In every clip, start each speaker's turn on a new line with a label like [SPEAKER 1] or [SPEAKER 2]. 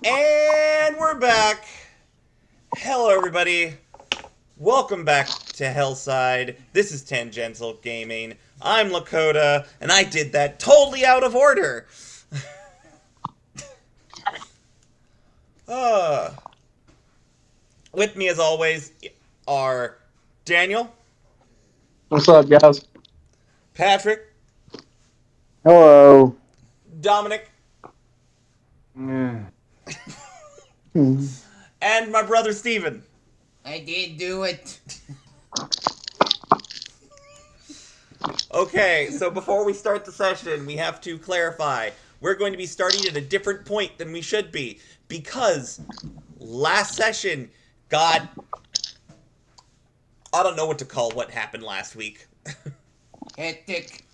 [SPEAKER 1] And we're back. Hello, everybody. Welcome back to Hellside. This is Tangential Gaming. I'm Lakota, and I did that totally out of order. uh, with me, as always, are Daniel,
[SPEAKER 2] What's up, guys?
[SPEAKER 1] Patrick,
[SPEAKER 2] Hello.
[SPEAKER 1] Dominic,
[SPEAKER 3] Mm.
[SPEAKER 1] and my brother Steven.
[SPEAKER 4] I did do it.
[SPEAKER 1] Okay, so before we start the session, we have to clarify. We're going to be starting at a different point than we should be, because last session got... I don't know what to call what happened last week.
[SPEAKER 4] Hectic.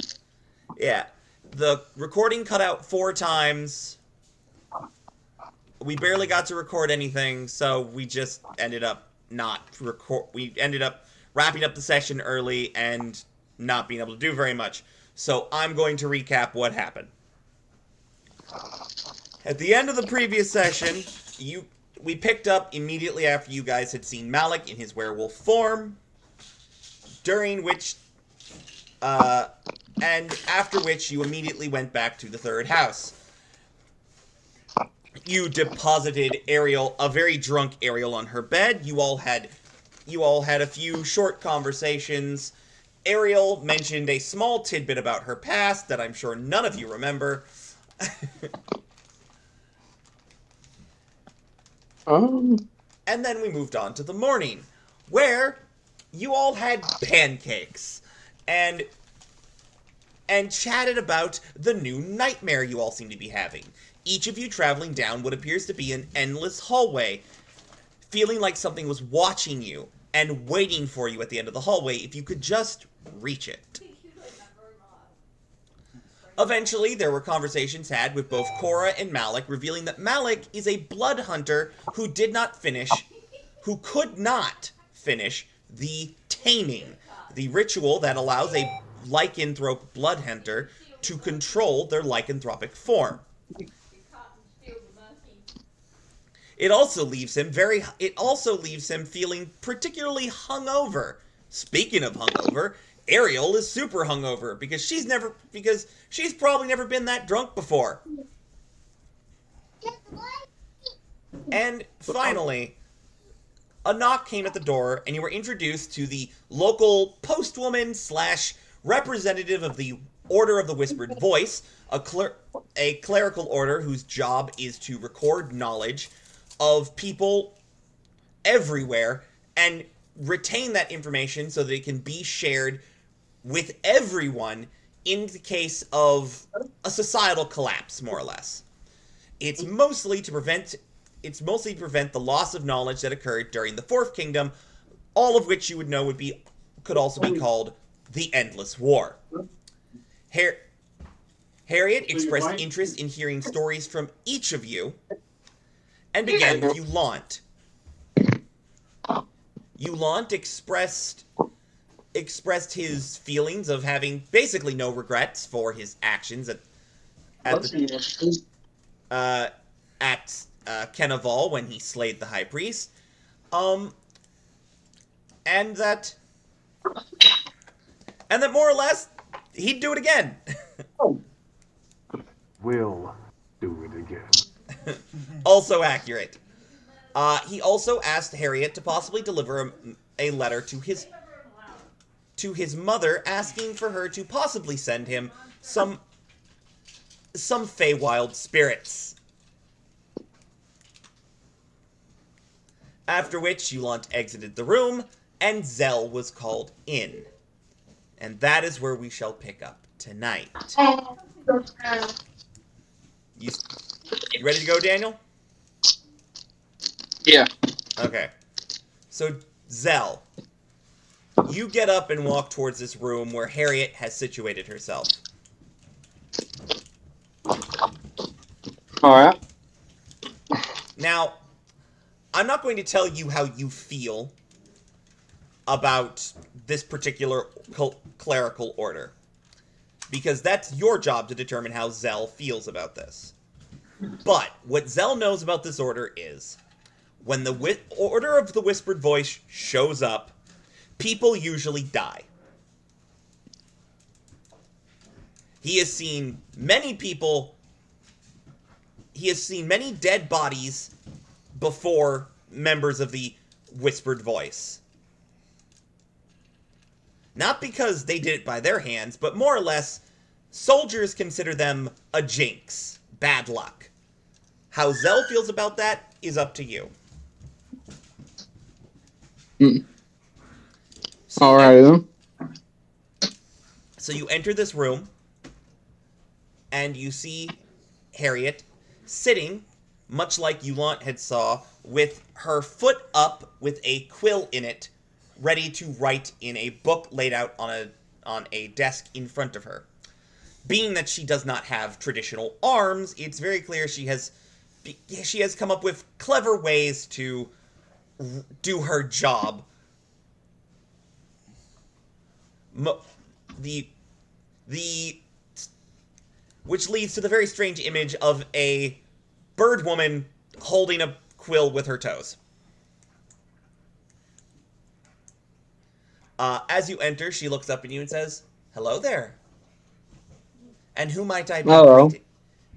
[SPEAKER 1] Yeah. The recording cut out 4 times. We barely got to record anything, so we just ended up not record. We ended up wrapping up the session early and not being able to do very much. So I'm going to recap what happened. At the end of the previous session, we picked up immediately after you guys had seen Malik in his werewolf form, during which, and after which you immediately went back to the third house. You deposited Ariel, a very drunk Ariel, on her bed. You all had a few short conversations. Ariel mentioned a small tidbit about her past that I'm sure none of you remember. And then we moved on to the morning, where you all had pancakes and chatted about the new nightmare you all seem to be having. Each of you traveling down what appears to be an endless hallway, feeling like something was watching you and waiting for you at the end of the hallway if you could just reach it. Eventually, there were conversations had with both Cora and Malik, revealing that Malik is a blood hunter who could not finish the taming, the ritual that allows a lycanthrope blood hunter to control their lycanthropic form. It also leaves him feeling particularly hungover. Speaking of hungover, Ariel is super hungover because she's probably never been that drunk before. And finally, a knock came at the door, and you were introduced to the local postwoman / representative of the Order of the Whispered Voice, a clerical order whose job is to record knowledge of people everywhere and retain that information so that it can be shared with everyone in the case of a societal collapse, more or less. It's mostly to prevent the loss of knowledge that occurred during the Fourth Kingdom, all of which you would know could also be called the Endless War. Harriet expressed interest in hearing stories from each of you, and began with Eulant. Eulant expressed his feelings of having basically no regrets for his actions at Kenaval when he slayed the High Priest, and that more or less he'd do it again.
[SPEAKER 3] Will do it again.
[SPEAKER 1] Also accurate. He also asked Harriet to possibly deliver a letter to his mother, asking for her to possibly send him some Feywild spirits. After which, Eulant exited the room, and Zell was called in. And that is where we shall pick up tonight. You ready to go, Daniel?
[SPEAKER 2] Yeah.
[SPEAKER 1] Okay. So, Zell, you get up and walk towards this room where Harriet has situated herself.
[SPEAKER 2] Alright.
[SPEAKER 1] Now, I'm not going to tell you how you feel about this particular clerical order, because that's your job to determine how Zell feels about this. But what Zell knows about this order is when the Order of the Whispered Voice shows up, people usually die. He has seen many people. He has seen many dead bodies before members of the Whispered Voice. Not because they did it by their hands, but more or less, soldiers consider them a jinx, bad luck. How Zell feels about that is up to you. So
[SPEAKER 2] Alrighty then.
[SPEAKER 1] So you enter this room, and you see Harriet sitting, much like Yulant had saw, with her foot up with a quill in it, ready to write in a book laid out on a desk in front of her. Being that she does not have traditional arms, it's very clear she has come up with clever ways to do her job. Which leads to the very strange image of a bird woman holding a quill with her toes. As you enter, she looks up at you and says, "Hello there. And who might I be
[SPEAKER 2] Hello.
[SPEAKER 1] greeting?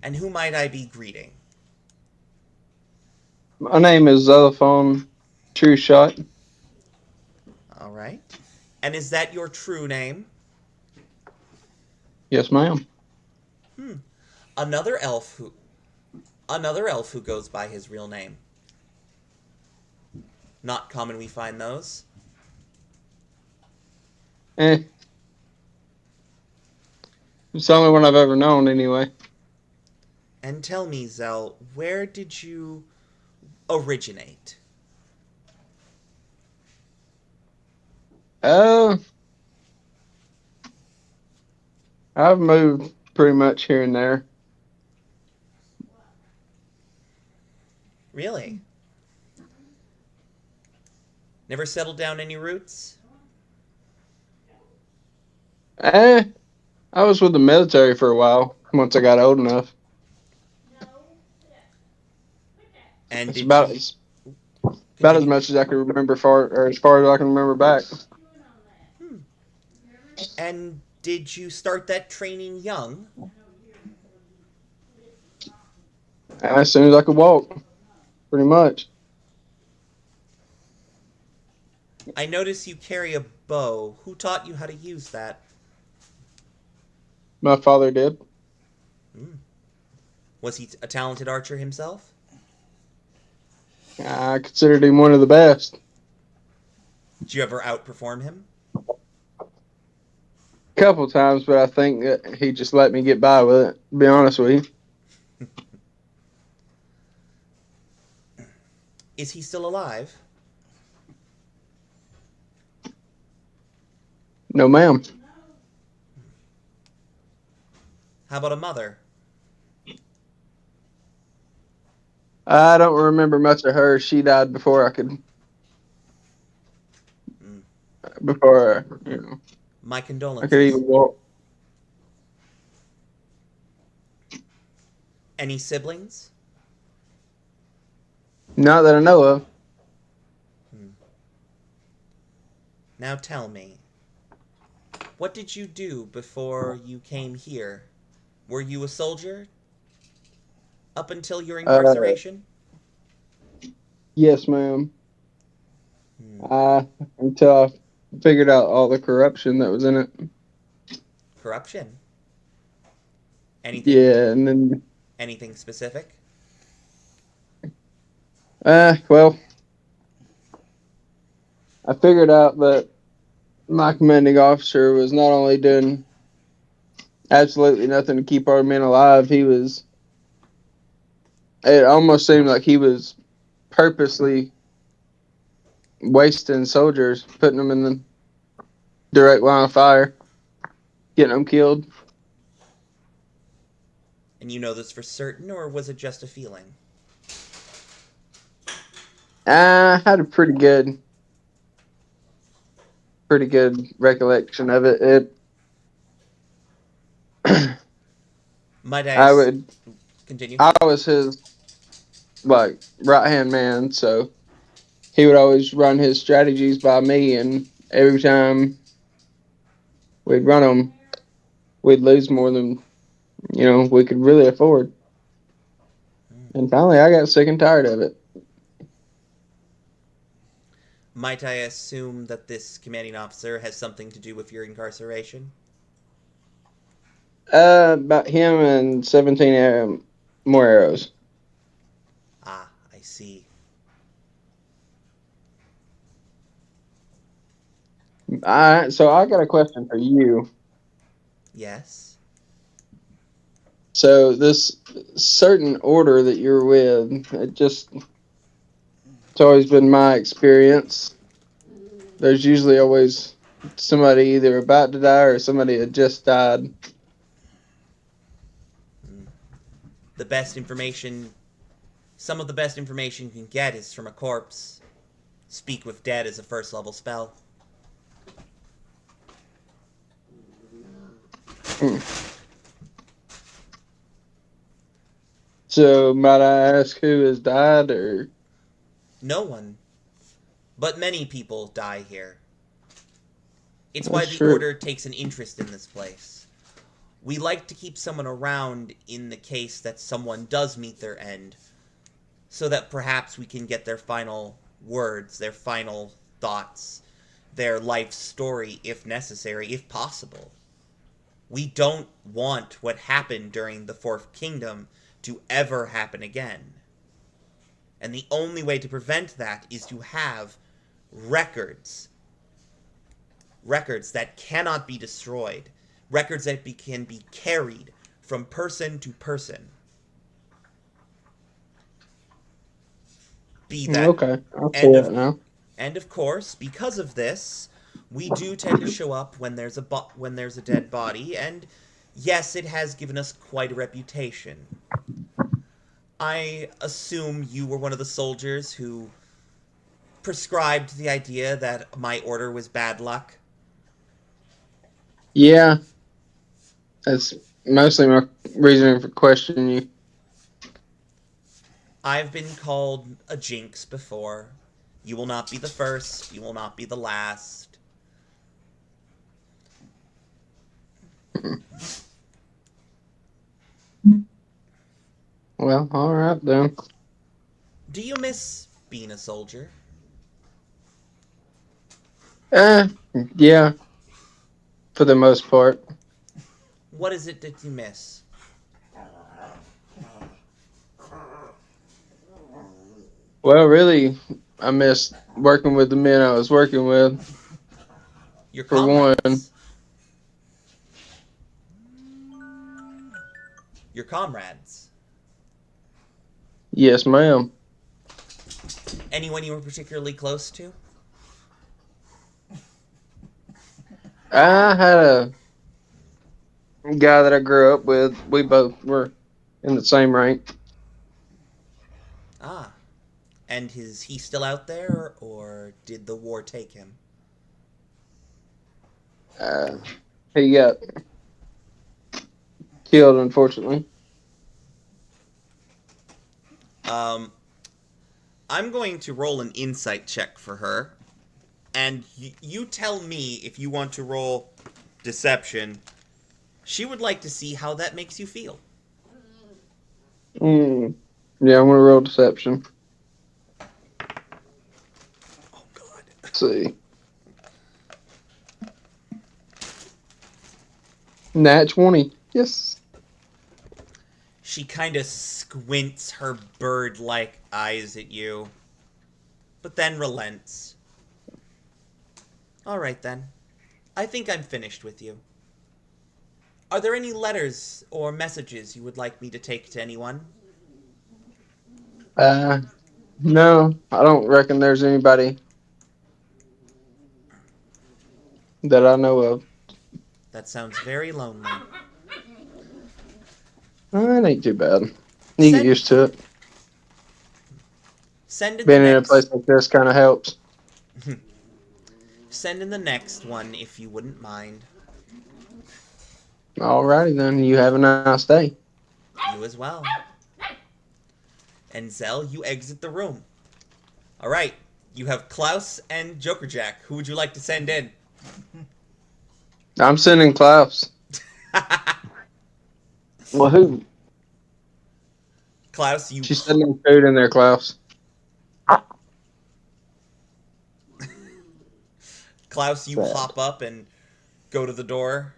[SPEAKER 1] And who might I be greeting?"
[SPEAKER 2] My name is Xylophone True Shot.
[SPEAKER 1] All right. And is that your true name?
[SPEAKER 2] Yes, ma'am.
[SPEAKER 1] Another elf who goes by his real name. Not common we find those.
[SPEAKER 2] It's the only one I've ever known, anyway.
[SPEAKER 1] And tell me, Zell, where did you originate?
[SPEAKER 2] I've moved pretty much here and there.
[SPEAKER 1] Really? Never settled down any roots?
[SPEAKER 2] I was with the military for a while once I got old enough.
[SPEAKER 1] And
[SPEAKER 2] It's
[SPEAKER 1] did
[SPEAKER 2] about
[SPEAKER 1] you
[SPEAKER 2] as
[SPEAKER 1] continue?
[SPEAKER 2] much as I can remember as far as I can remember back.
[SPEAKER 1] And did you start that training young?
[SPEAKER 2] As soon as I could walk, pretty much.
[SPEAKER 1] I notice you carry a bow. Who taught you how to use that?
[SPEAKER 2] My father did.
[SPEAKER 1] Was he a talented archer himself?
[SPEAKER 2] I considered him one of the best.
[SPEAKER 1] Did you ever outperform him?
[SPEAKER 2] A couple times, but I think that he just let me get by with it, to be honest with you.
[SPEAKER 1] Is he still alive?
[SPEAKER 2] No, ma'am.
[SPEAKER 1] How about a mother?
[SPEAKER 2] I don't remember much of her. She died before I could. Before,
[SPEAKER 1] My
[SPEAKER 2] I could
[SPEAKER 1] condolences.
[SPEAKER 2] even walk.
[SPEAKER 1] Any siblings?
[SPEAKER 2] Not that I know of.
[SPEAKER 1] Now tell me, what did you do before you came here? Were you a soldier? Up until your incarceration?
[SPEAKER 2] Yes, ma'am. Until I figured out all the corruption that was in it.
[SPEAKER 1] Corruption? Anything?
[SPEAKER 2] Yeah, and then,
[SPEAKER 1] Anything specific?
[SPEAKER 2] well, I figured out that my commanding officer was not only doing absolutely nothing to keep our men alive, it almost seemed like he was purposely wasting soldiers, putting them in the direct line of fire, getting them killed.
[SPEAKER 1] And you know this for certain, or was it just a feeling?
[SPEAKER 2] I had a pretty good recollection of it.
[SPEAKER 1] Might I?
[SPEAKER 2] I would
[SPEAKER 1] Continue.
[SPEAKER 2] I was his like right hand man, so he would always run his strategies by me, and every time we'd run them, we'd lose more than we could really afford. And finally, I got sick and tired of it.
[SPEAKER 1] Might I assume that this commanding officer has something to do with your incarceration?
[SPEAKER 2] About him and 17 more arrows.
[SPEAKER 1] Ah, I see.
[SPEAKER 2] So I got a question for you.
[SPEAKER 1] Yes?
[SPEAKER 2] So this certain order that you're with, it's always been my experience. There's usually always somebody either about to die or somebody that just died.
[SPEAKER 1] The best information... Some of the best information you can get is from a corpse. Speak with dead is a first level spell.
[SPEAKER 2] Hmm. So might I ask who has died, or
[SPEAKER 1] No one. But many people die here. It's why
[SPEAKER 2] that's
[SPEAKER 1] the
[SPEAKER 2] true.
[SPEAKER 1] Order takes an interest in this place. We like to keep someone around in the case that someone does meet their end, so that perhaps we can get their final words, their final thoughts, their life story, if necessary, if possible. We don't want what happened during the Fourth Kingdom to ever happen again. And the only way to prevent that is to have records. Records that cannot be destroyed. Records that can be carried from person to person. Be that.
[SPEAKER 2] Okay, I'll see
[SPEAKER 1] And
[SPEAKER 2] that
[SPEAKER 1] of,
[SPEAKER 2] now.
[SPEAKER 1] and of course, because of this, we do tend to show up when there's a dead body, and yes, it has given us quite a reputation. I assume you were one of the soldiers who prescribed the idea that my order was bad luck.
[SPEAKER 2] Yeah, that's mostly my reasoning for questioning you.
[SPEAKER 1] I've been called a jinx before. You will not be the first. You will not be the last.
[SPEAKER 2] Well, all right then.
[SPEAKER 1] Do you miss being a soldier?
[SPEAKER 2] Uh, yeah, for the most part.
[SPEAKER 1] What is it that you miss?
[SPEAKER 2] Well, really, I missed working with the men I was working with,
[SPEAKER 1] Your
[SPEAKER 2] for one.
[SPEAKER 1] comrades. Your comrades.
[SPEAKER 2] Yes, ma'am.
[SPEAKER 1] Anyone you were particularly close to?
[SPEAKER 2] I had a guy that I grew up with. We both were in the same rank.
[SPEAKER 1] Ah. And is he still out there, or did the war take him?
[SPEAKER 2] Uh, he got killed, unfortunately.
[SPEAKER 1] Um, I'm going to roll an insight check for her, and you tell me if you want to roll deception. She would like to see how that makes you feel.
[SPEAKER 2] Mm. Yeah, I'm gonna roll deception.
[SPEAKER 1] Oh, God.
[SPEAKER 2] Let's see. Nat 20. Yes.
[SPEAKER 1] She kind of squints her bird-like eyes at you, but then relents. All right, then. I think I'm finished with you. Are there any letters or messages you would like me to take to anyone?
[SPEAKER 2] Uh, no, I don't reckon there's anybody that I know of.
[SPEAKER 1] That sounds very lonely.
[SPEAKER 2] It ain't too bad. You get
[SPEAKER 1] Send
[SPEAKER 2] used to it.
[SPEAKER 1] send in the
[SPEAKER 2] Being in a place
[SPEAKER 1] next
[SPEAKER 2] like this kind of helps.
[SPEAKER 1] send in the next one if you wouldn't mind.
[SPEAKER 2] Alrighty then. You have a nice day.
[SPEAKER 1] You as well. And Zell, you exit the room. All right, you have Klaus and Joker Jack. Who would you like to send in?
[SPEAKER 2] I'm sending Klaus. Well, who?
[SPEAKER 1] Klaus, you
[SPEAKER 2] She's sending food in there, Klaus.
[SPEAKER 1] Klaus, you
[SPEAKER 5] Sad.
[SPEAKER 1] hop up and go to the door.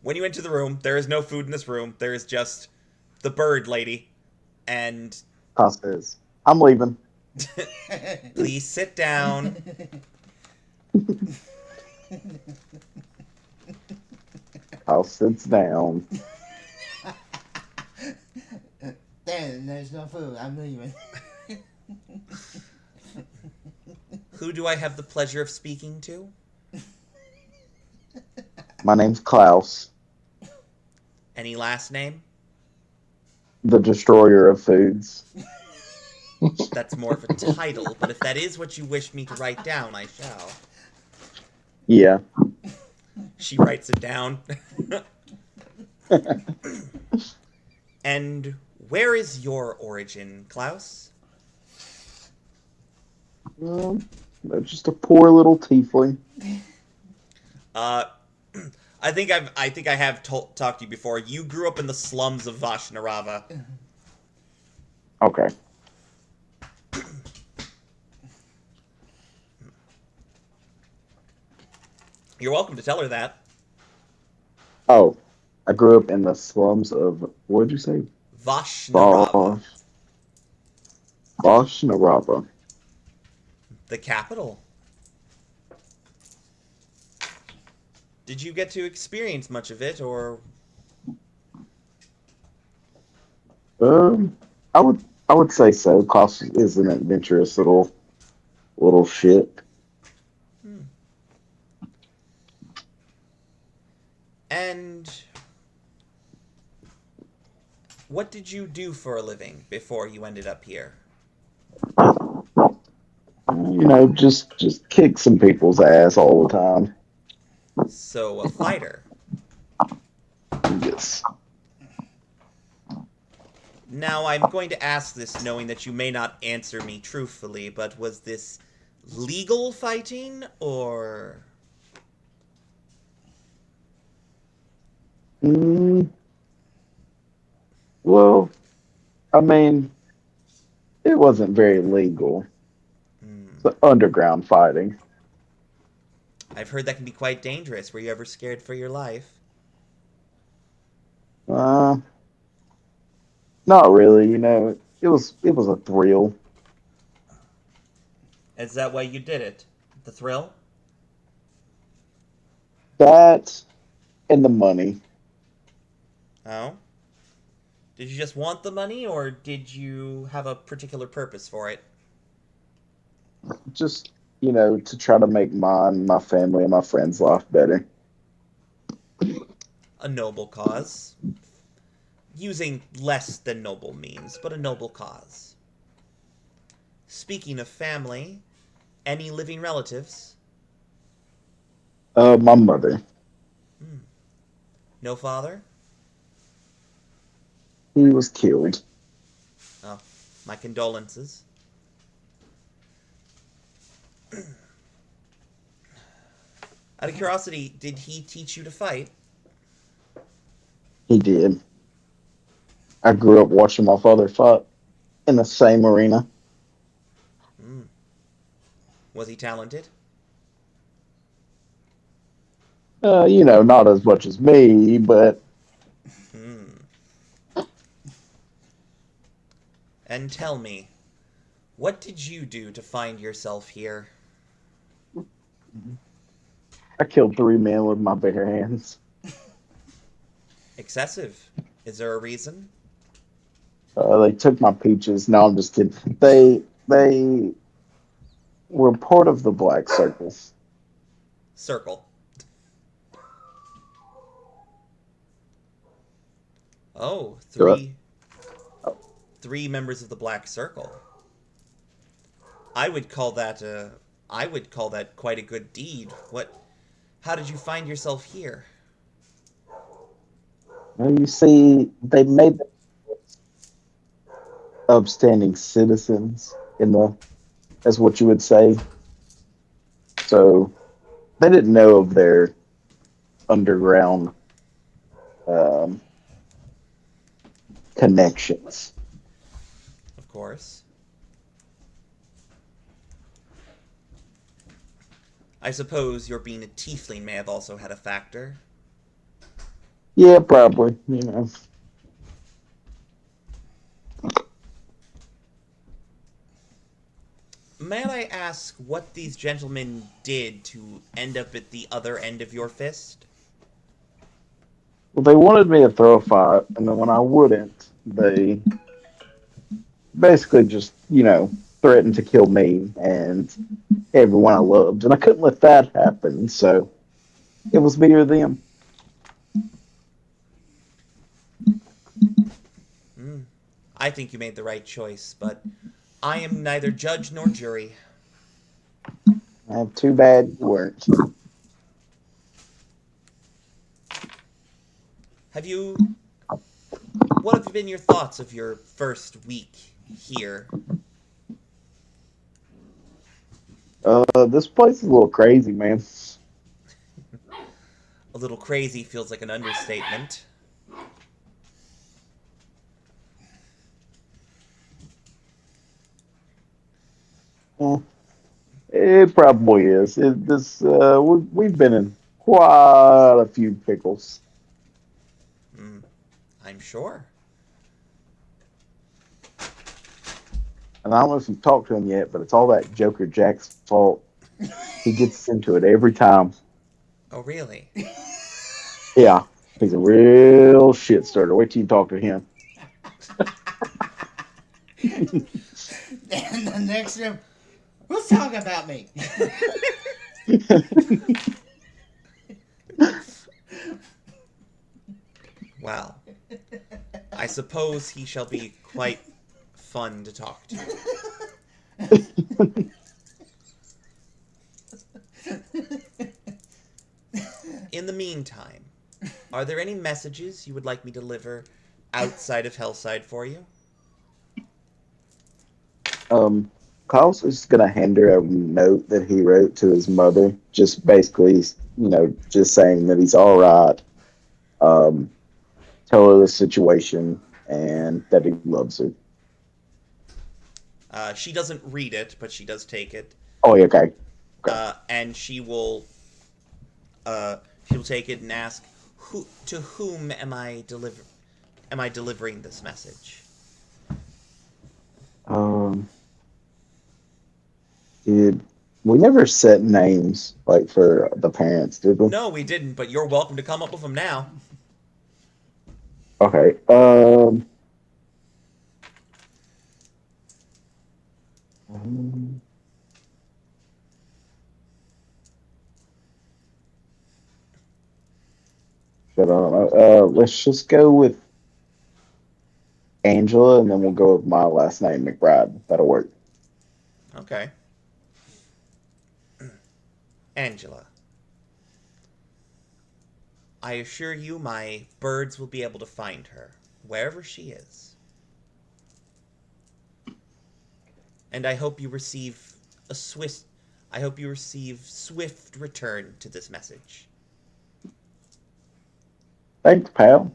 [SPEAKER 1] When you enter the room, there is no food in this room. There is just the bird lady. And
[SPEAKER 5] Klaus says, I'm leaving.
[SPEAKER 1] please sit down.
[SPEAKER 5] Klaus sits down.
[SPEAKER 4] Damn, there's no food. I'm leaving.
[SPEAKER 1] Who do I have the pleasure of speaking to?
[SPEAKER 5] My name's Klaus,
[SPEAKER 1] Any last name?
[SPEAKER 5] the destroyer of foods.
[SPEAKER 1] That's more of a title, but if that is what you wish me to write down, I shall.
[SPEAKER 5] Yeah.
[SPEAKER 1] She writes it down. And where is your origin, Klaus?
[SPEAKER 5] They're just a poor little tiefling.
[SPEAKER 1] I think I have talked to you before. You grew up in the slums of Vashnarava.
[SPEAKER 5] Okay.
[SPEAKER 1] You're welcome to tell her that.
[SPEAKER 5] Oh, I grew up in the slums of, what did you say?
[SPEAKER 1] Vashnarava,
[SPEAKER 5] Vashnarava.
[SPEAKER 1] the capital. Did you get to experience much of it, or
[SPEAKER 5] I would say so. Klaus is an adventurous little shit.
[SPEAKER 1] And what did you do for a living before you ended up here?
[SPEAKER 5] You know, just kick some people's ass all the time.
[SPEAKER 1] So, a fighter.
[SPEAKER 5] Yes.
[SPEAKER 1] Now, I'm going to ask this knowing that you may not answer me truthfully, but was this legal fighting, or...
[SPEAKER 5] Well, I mean, it wasn't very legal. It's underground fighting.
[SPEAKER 1] I've heard that can be quite dangerous. Were you ever scared for your life?
[SPEAKER 5] Not really. You know, it was a thrill.
[SPEAKER 1] Is that why you did it? The thrill?
[SPEAKER 5] That and the money.
[SPEAKER 1] Oh? Did you just want the money, or did you have a particular purpose for it?
[SPEAKER 5] Just, you know, to try to make mine, my family, and my friends' life better.
[SPEAKER 1] A noble cause. Using less than noble means, but a noble cause. Speaking of family, any living relatives?
[SPEAKER 5] My mother.
[SPEAKER 1] No father?
[SPEAKER 5] He was killed.
[SPEAKER 1] Oh, my condolences. Out of curiosity, did he teach you to fight?
[SPEAKER 5] He did. I grew up watching my father fight in the same arena.
[SPEAKER 1] Was he talented?
[SPEAKER 5] You know, not as much as me, but
[SPEAKER 1] And tell me, what did you do to find yourself here?
[SPEAKER 5] I killed 3 men with my bare hands.
[SPEAKER 1] Excessive. Is there a reason?
[SPEAKER 5] They took my peaches. No, I'm just kidding. They were part of the Black Circle.
[SPEAKER 1] Circle. Oh, three members of the Black Circle. I would call that quite a good deed. How did you find yourself here?
[SPEAKER 5] Well, you see, they made them upstanding citizens in the, as what you would say. So they didn't know of their underground um, connections.
[SPEAKER 1] Of course. I suppose your being a tiefling may have also had a factor.
[SPEAKER 5] Yeah, probably. You know,
[SPEAKER 1] May I ask what these gentlemen did to end up at the other end of your fist?
[SPEAKER 5] well, they wanted me to throw a fight, and then when I wouldn't, they basically just, threatened to kill me and everyone I loved, and I couldn't let that happen. So it was me or them.
[SPEAKER 1] Hmm. I think you made the right choice, but I am neither judge nor jury.
[SPEAKER 5] Too bad you weren't.
[SPEAKER 1] Have you. What have been your thoughts of your first week here?
[SPEAKER 5] This place is a little crazy, man.
[SPEAKER 1] A little crazy feels like an understatement.
[SPEAKER 5] Well, it probably is. We've been in quite a few pickles.
[SPEAKER 1] Hmm. I'm sure.
[SPEAKER 5] And I don't know if you've talked to him yet, but it's all that Joker Jack's fault. He gets into it every time.
[SPEAKER 1] Oh, really?
[SPEAKER 5] Yeah, he's a real shit starter. Wait till you talk to him.
[SPEAKER 4] And the next room, who's talking about me?
[SPEAKER 1] Well, I suppose he shall be quite fun to talk to. In the meantime, are there any messages you would like me to deliver outside of Hellside for you?
[SPEAKER 5] um, Klaus is gonna hand her a note that he wrote to his mother, just basically, just saying that he's all right. Um, Tell her the situation and that he loves her.
[SPEAKER 1] She doesn't read it, but she does take it,
[SPEAKER 5] Oh, yeah, okay, okay.
[SPEAKER 1] and uh, she'll take it and ask, "Who to whom am I delivering this message?"
[SPEAKER 5] Um, did we never set names like for the parents, did we?
[SPEAKER 1] No, we didn't, but you're welcome to come up with them now.
[SPEAKER 5] Okay. Um, shit, I don't know. Let's just go with Angela, and then we'll go with my last name, McBride. That'll work.
[SPEAKER 1] Okay. Angela, I assure you my birds will be able to find her, wherever she is. And a swift I hope you receive swift return to this message.
[SPEAKER 5] Thanks, pal.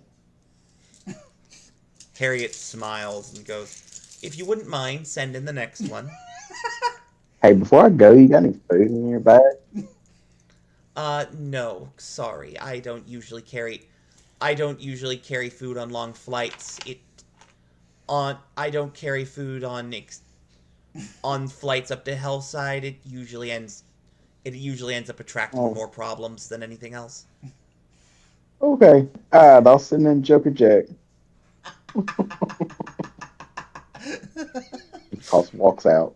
[SPEAKER 1] Harriet smiles and goes, "If you wouldn't mind, send in the next one."
[SPEAKER 5] Hey, before I go, you got any food in your bag?
[SPEAKER 1] No, sorry. I don't usually carry food on long flights. I don't carry food on flights up to Hellside. It usually ends up attracting
[SPEAKER 5] Oh,
[SPEAKER 1] more problems than anything else.
[SPEAKER 5] okay. All right, I'll send in Joker Jack. Cost walks out.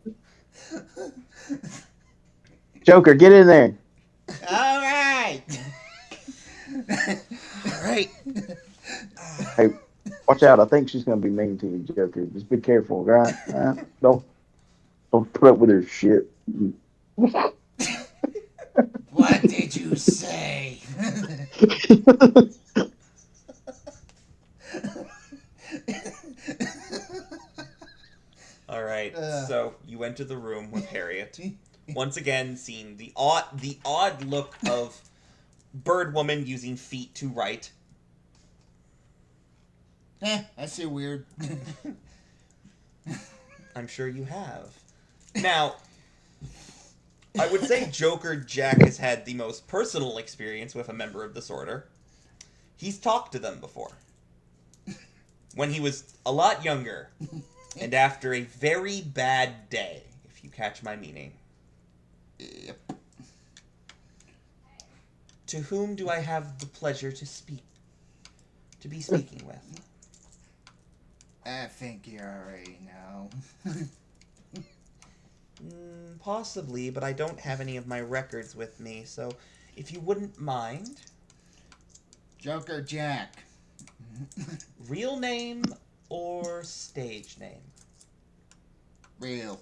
[SPEAKER 5] Joker, get in there.
[SPEAKER 4] All right.
[SPEAKER 1] All right.
[SPEAKER 5] Hey, watch out. I think she's gonna be mean to you, Joker. Just be careful, right? Don't put up with her shit.
[SPEAKER 4] What did you say?
[SPEAKER 1] All right. So you enter the room with Harriet. Once again, seeing the odd look of bird woman using feet to write.
[SPEAKER 4] I see weird.
[SPEAKER 1] I'm sure you have. Now, I would say Joker Jack has had the most personal experience with a member of this order. He's talked to them before. When he was a lot younger, and after a very bad day, if you catch my meaning.
[SPEAKER 4] Yep.
[SPEAKER 1] To whom do I have the pleasure to be speaking with?
[SPEAKER 4] I think you already know.
[SPEAKER 1] Possibly, but I don't have any of my records with me, so if you wouldn't mind.
[SPEAKER 4] Joker Jack.
[SPEAKER 1] Real name or stage name?
[SPEAKER 4] Real.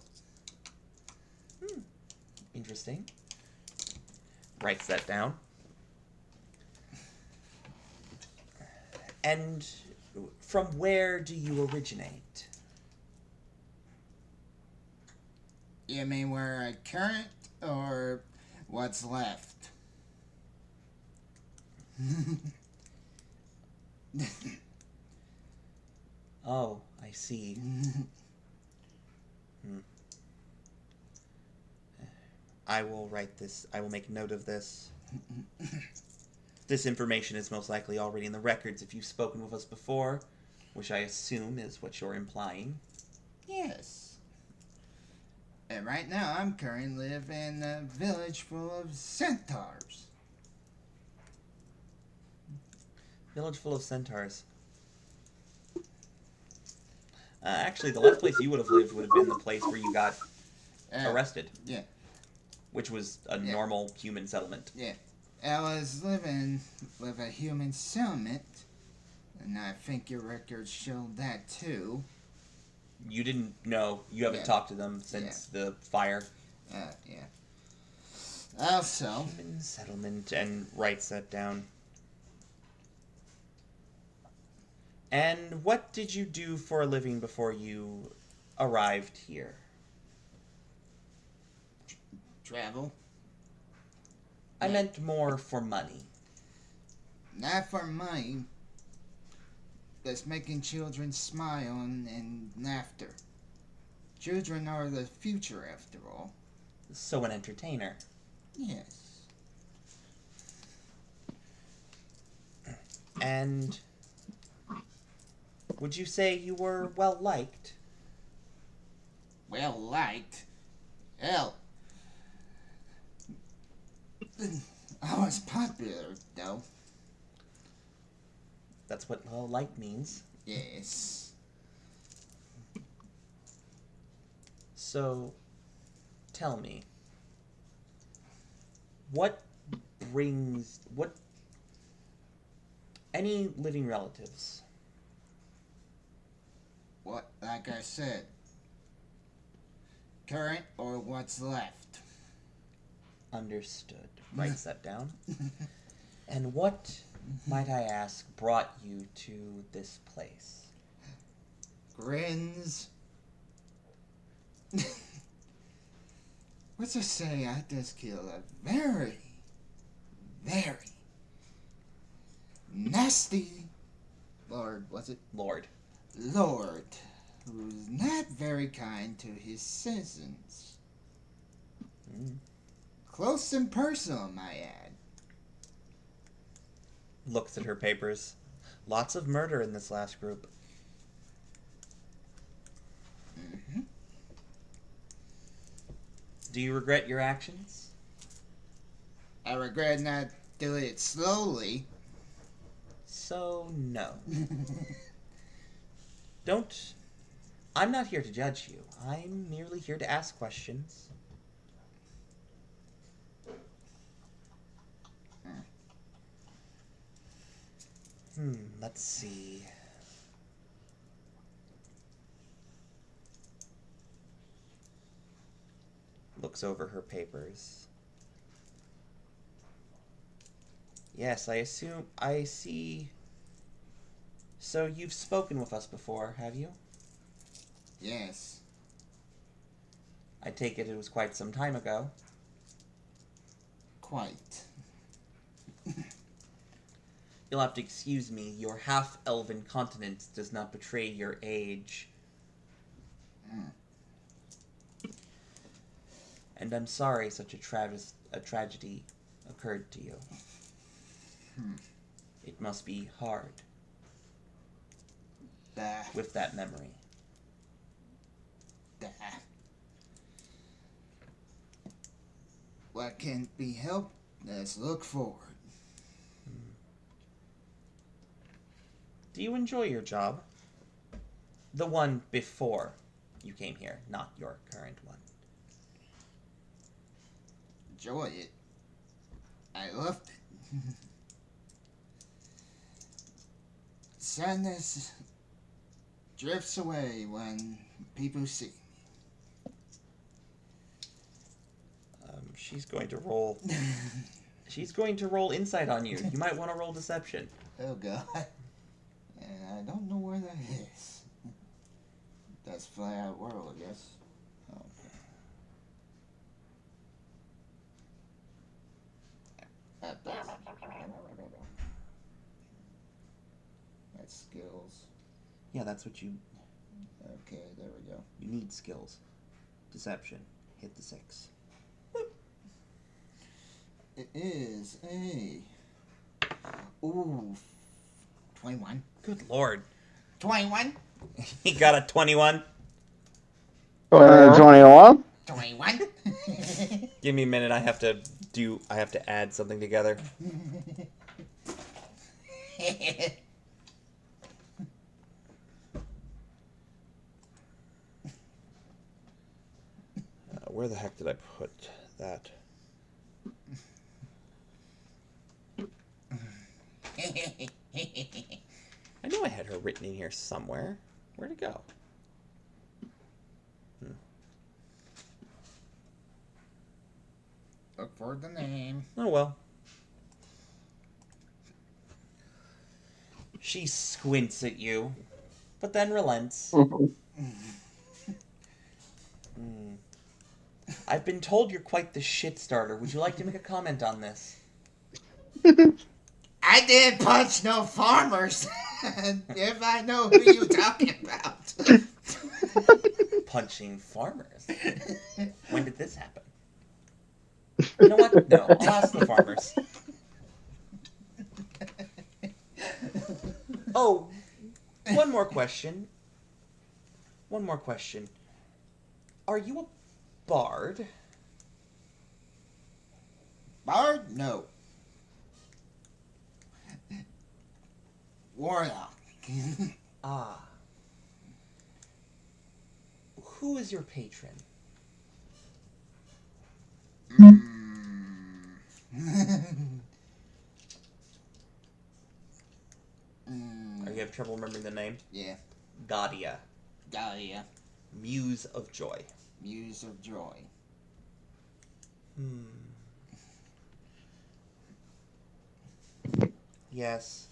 [SPEAKER 1] Interesting. Writes that down. And from where do you originate?
[SPEAKER 4] You mean we're current or what's left?
[SPEAKER 1] Oh, I see. I will write this. I will make note of this. This information is most likely already in the records if you've spoken with us before, which I assume is what you're implying.
[SPEAKER 4] Yes. And right now I'm currently live in a village full of centaurs.
[SPEAKER 1] Village full of centaurs. Actually, the last place you would have lived would have been the place where you got arrested.
[SPEAKER 4] Yeah.
[SPEAKER 1] Which was a normal human settlement.
[SPEAKER 4] Yeah. I was living with a human settlement, and I think your records show that too.
[SPEAKER 1] You didn't know. You haven't talked to them since the fire.
[SPEAKER 4] Yeah. Also,
[SPEAKER 1] Human settlement, and writes that down. And what did you do for a living before you arrived here?
[SPEAKER 4] travel.
[SPEAKER 1] I meant more for money.
[SPEAKER 4] Not for money. That's making children smile and laughter. Children are the future, after all.
[SPEAKER 1] So an entertainer.
[SPEAKER 4] Yes.
[SPEAKER 1] And would you say you were well liked?
[SPEAKER 4] Well liked. Hell. I was popular, though.
[SPEAKER 1] That's what well liked means.
[SPEAKER 4] Yes.
[SPEAKER 1] So, tell me, what any living relatives?
[SPEAKER 4] What, like I said, current or what's left?
[SPEAKER 1] Understood. Writes that down. And what, might I ask, brought you to this place?
[SPEAKER 4] Grins. What's to say I just killed a very, very nasty Lord, was it?
[SPEAKER 1] Lord.
[SPEAKER 4] Lord, who's not very kind to his citizens. Close and personal, my ad.
[SPEAKER 1] Looks at her papers. Lots of murder in this last group.
[SPEAKER 4] Mm-hmm.
[SPEAKER 1] Do you regret your actions?
[SPEAKER 4] I regret not doing it slowly.
[SPEAKER 1] So, no. Don't... I'm not here to judge you. I'm merely here to ask questions. Let's see. Looks over her papers. Yes, I see. So you've spoken with us before, have you?
[SPEAKER 4] Yes.
[SPEAKER 1] I take it was quite some time ago.
[SPEAKER 4] Quite.
[SPEAKER 1] You'll have to excuse me. Your half-elven continence does not betray your age. And I'm sorry such a tragedy occurred to you. It must be hard
[SPEAKER 4] Bah.
[SPEAKER 1] with that memory.
[SPEAKER 4] Bah. What can't be helped, let's look forward.
[SPEAKER 1] Do you enjoy your job? The one before you came here, not your current one.
[SPEAKER 4] Enjoy it. I loved it. Sadness drifts away when people see me.
[SPEAKER 1] She's going to roll. She's going to roll insight on you. You might want to roll deception.
[SPEAKER 4] Oh God. And I don't know where that is. That's fly out world, I guess. Okay. That's skills.
[SPEAKER 1] Yeah, that's what you
[SPEAKER 4] Okay, there we go.
[SPEAKER 1] you need skills. Deception. Hit the 6.
[SPEAKER 4] It is a... Ooh. 21.
[SPEAKER 1] Good lord.
[SPEAKER 4] 21.
[SPEAKER 1] He got a 21.
[SPEAKER 5] 21.
[SPEAKER 4] 21.
[SPEAKER 1] Give me a minute. I have to add something together. Where the heck did I put that? I knew I had her written in here somewhere. Where'd it go?
[SPEAKER 4] Look for the name.
[SPEAKER 1] Oh well. She squints at you, but then relents. I've been told you're quite the shit starter. Would you like to make a comment on this?
[SPEAKER 4] I didn't punch no farmers. If I know who you're talking about.
[SPEAKER 1] Punching farmers? When did this happen? You know what? No, I'll ask the farmers. Oh, one more question. Are you a bard?
[SPEAKER 4] Bard? No. Warlock.
[SPEAKER 1] Ah. Who is your patron? Are you having trouble remembering the name?
[SPEAKER 4] Yeah.
[SPEAKER 1] Gadia.
[SPEAKER 4] Gaia.
[SPEAKER 1] Muse of Joy.
[SPEAKER 4] Muse of Joy.
[SPEAKER 1] Yes.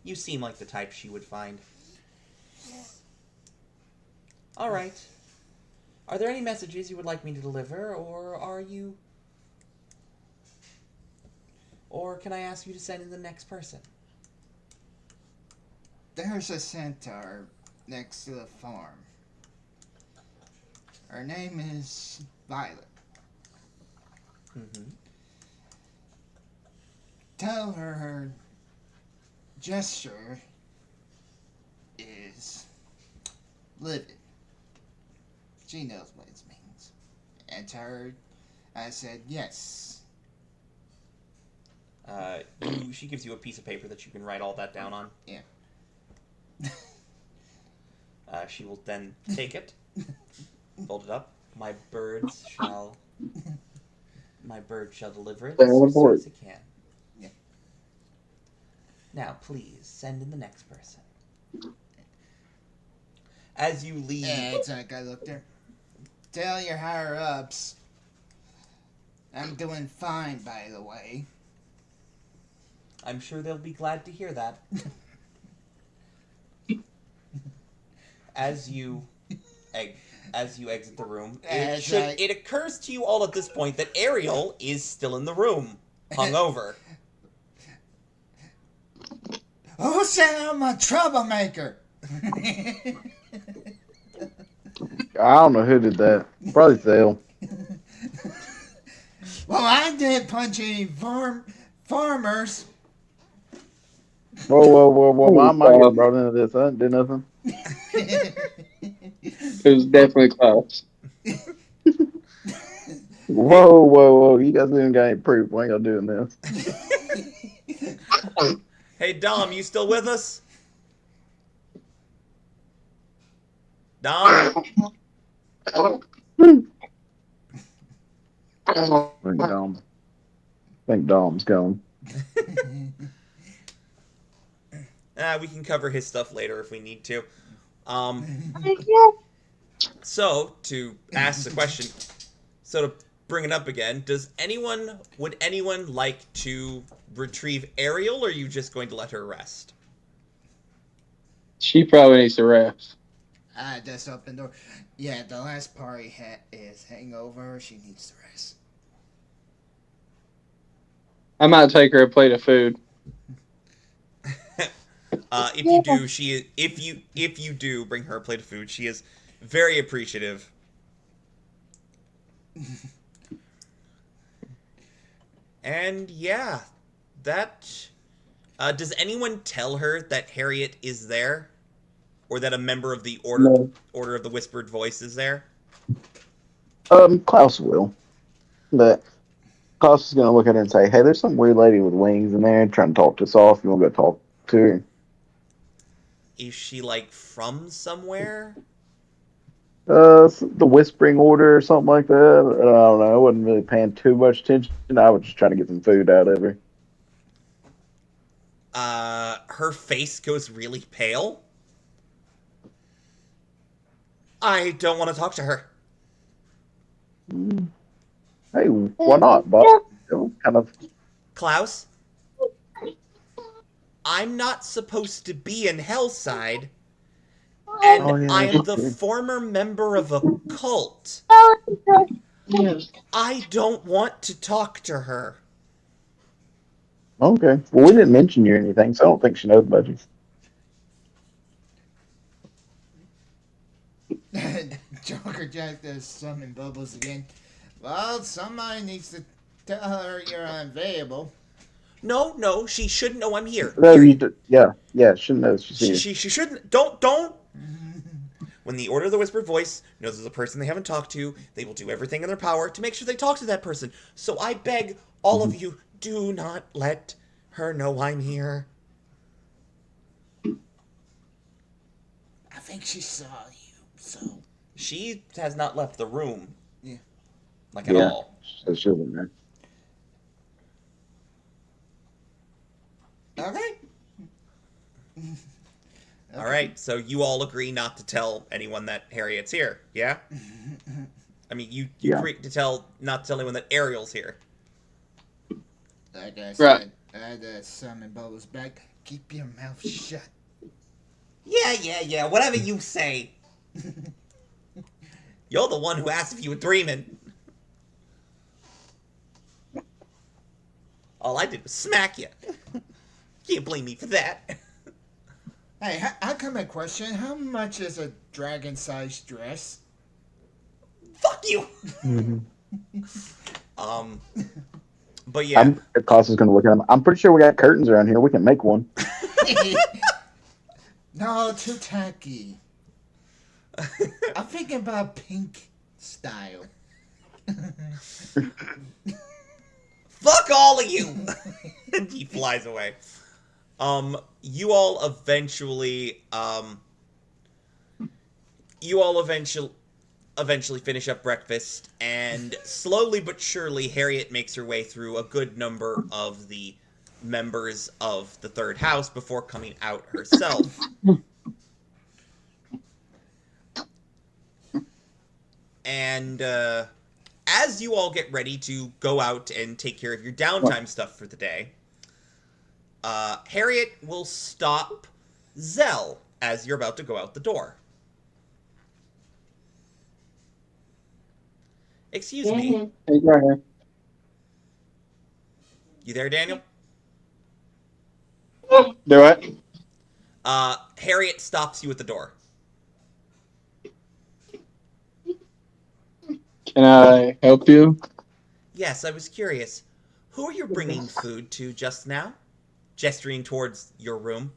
[SPEAKER 1] You seem like the type she would find. Alright. Are there any messages you would like me to deliver, or are you... Or can I ask you to send in the next person?
[SPEAKER 4] There's a centaur next to the farm. Her name is Violet.
[SPEAKER 1] Mm-hmm.
[SPEAKER 4] Tell her gesture is livid. She knows what it means. And to her, I said yes.
[SPEAKER 1] She gives you a piece of paper that you can write all that down on.
[SPEAKER 4] Yeah.
[SPEAKER 1] She will then take it, fold it up. My bird shall deliver it
[SPEAKER 2] Stay
[SPEAKER 1] as
[SPEAKER 2] on
[SPEAKER 1] soon
[SPEAKER 2] board.
[SPEAKER 1] as it can.
[SPEAKER 4] Yeah.
[SPEAKER 1] Now, please send in the next person. As you leave,
[SPEAKER 4] It's like I looked there. Tell your higher ups. I'm doing fine, by the way.
[SPEAKER 1] I'm sure they'll be glad to hear that. As you as you exit the room.
[SPEAKER 4] As
[SPEAKER 1] It occurs to you all at this point that Ariel is still in the room, hungover.
[SPEAKER 4] Who said I'm a troublemaker?
[SPEAKER 5] I don't know who did that. Probably Phil.
[SPEAKER 4] Well, I didn't punch any farmers.
[SPEAKER 5] Whoa. Why am I getting brought into this? I didn't do nothing.
[SPEAKER 2] It was definitely Klaus.
[SPEAKER 5] Whoa. You guys even got any proof. Why y'all doing this?
[SPEAKER 1] Hey, Dom, you still with us? Dom?
[SPEAKER 5] I think Dom's gone.
[SPEAKER 1] We can cover his stuff later if we need to. So, to ask the question, so to bring it up again, would anyone like to retrieve Ariel, or are you just going to let her rest?
[SPEAKER 2] She probably needs to rest.
[SPEAKER 4] I just opened the door. Yeah, the last party is hangover. She needs to rest.
[SPEAKER 2] I might take her a plate of food.
[SPEAKER 1] If you do bring her a plate of food, she is very appreciative. And yeah, that. Does anyone tell her that Harriet is there, or that a member of the Order of the Whispered Voice is there?
[SPEAKER 5] Klaus will. But Klaus is gonna look at her and say, "Hey, there's some weird lady with wings in there trying to talk us off. You want to go talk to her?"
[SPEAKER 1] Is she from somewhere?
[SPEAKER 5] The Whispering Order or something like that. I don't know. I wasn't really paying too much attention. I was just trying to get some food out of her.
[SPEAKER 1] Her face goes really pale. I don't want to talk to her.
[SPEAKER 5] Hey, why not, Bob? Kind of.
[SPEAKER 1] Klaus? I'm not supposed to be in Hellside, and I am the former member of a cult. I don't want to talk to her.
[SPEAKER 5] Okay. Well, we didn't mention you or anything, so I don't think she knows about you.
[SPEAKER 4] Joker Jack does summon Bubbles again. Well, somebody needs to tell her you're unavailable.
[SPEAKER 1] No, she shouldn't know I'm here.
[SPEAKER 5] No, yeah, she knows she's here.
[SPEAKER 1] She shouldn't. Don't. When the Order of the Whispered Voice knows there's a person they haven't talked to, they will do everything in their power to make sure they talk to that person. So I beg all of you, do not let her know I'm here.
[SPEAKER 4] I think she saw you, so.
[SPEAKER 1] She has not left the room.
[SPEAKER 4] Yeah.
[SPEAKER 1] At all.
[SPEAKER 5] So she'll be there.
[SPEAKER 4] Okay.
[SPEAKER 1] All right, so you all agree not to tell anyone that Harriet's here, yeah? I mean, you agree to not tell anyone that Ariel's here.
[SPEAKER 4] Like I said,
[SPEAKER 2] Right.
[SPEAKER 4] I had to summon Bubbles back. Keep your mouth shut.
[SPEAKER 1] Yeah, whatever you say. You're the one who asked if you were dreaming. All I did was smack you. Can't blame me for that.
[SPEAKER 4] Hey, how come a question? How much is a dragon-sized dress?
[SPEAKER 1] Fuck you. But yeah.
[SPEAKER 5] Klaus is going to look at him. I'm pretty sure we got curtains around here. We can make one.
[SPEAKER 4] No, too tacky. I'm thinking about pink style.
[SPEAKER 1] Fuck all of you. And he flies away. You all eventually finish up breakfast, and slowly but surely Harriet makes her way through a good number of the members of the third house before coming out herself. And as you all get ready to go out and take care of your downtime stuff for the day, Harriet will stop Zell as you're about to go out the door. Excuse me.
[SPEAKER 2] He's right here.
[SPEAKER 1] You there, Daniel?
[SPEAKER 2] Do it.
[SPEAKER 1] Harriet stops you at the door.
[SPEAKER 2] Can I help you?
[SPEAKER 1] Yes, I was curious. Who are you bringing food to just now? Gesturing towards your room.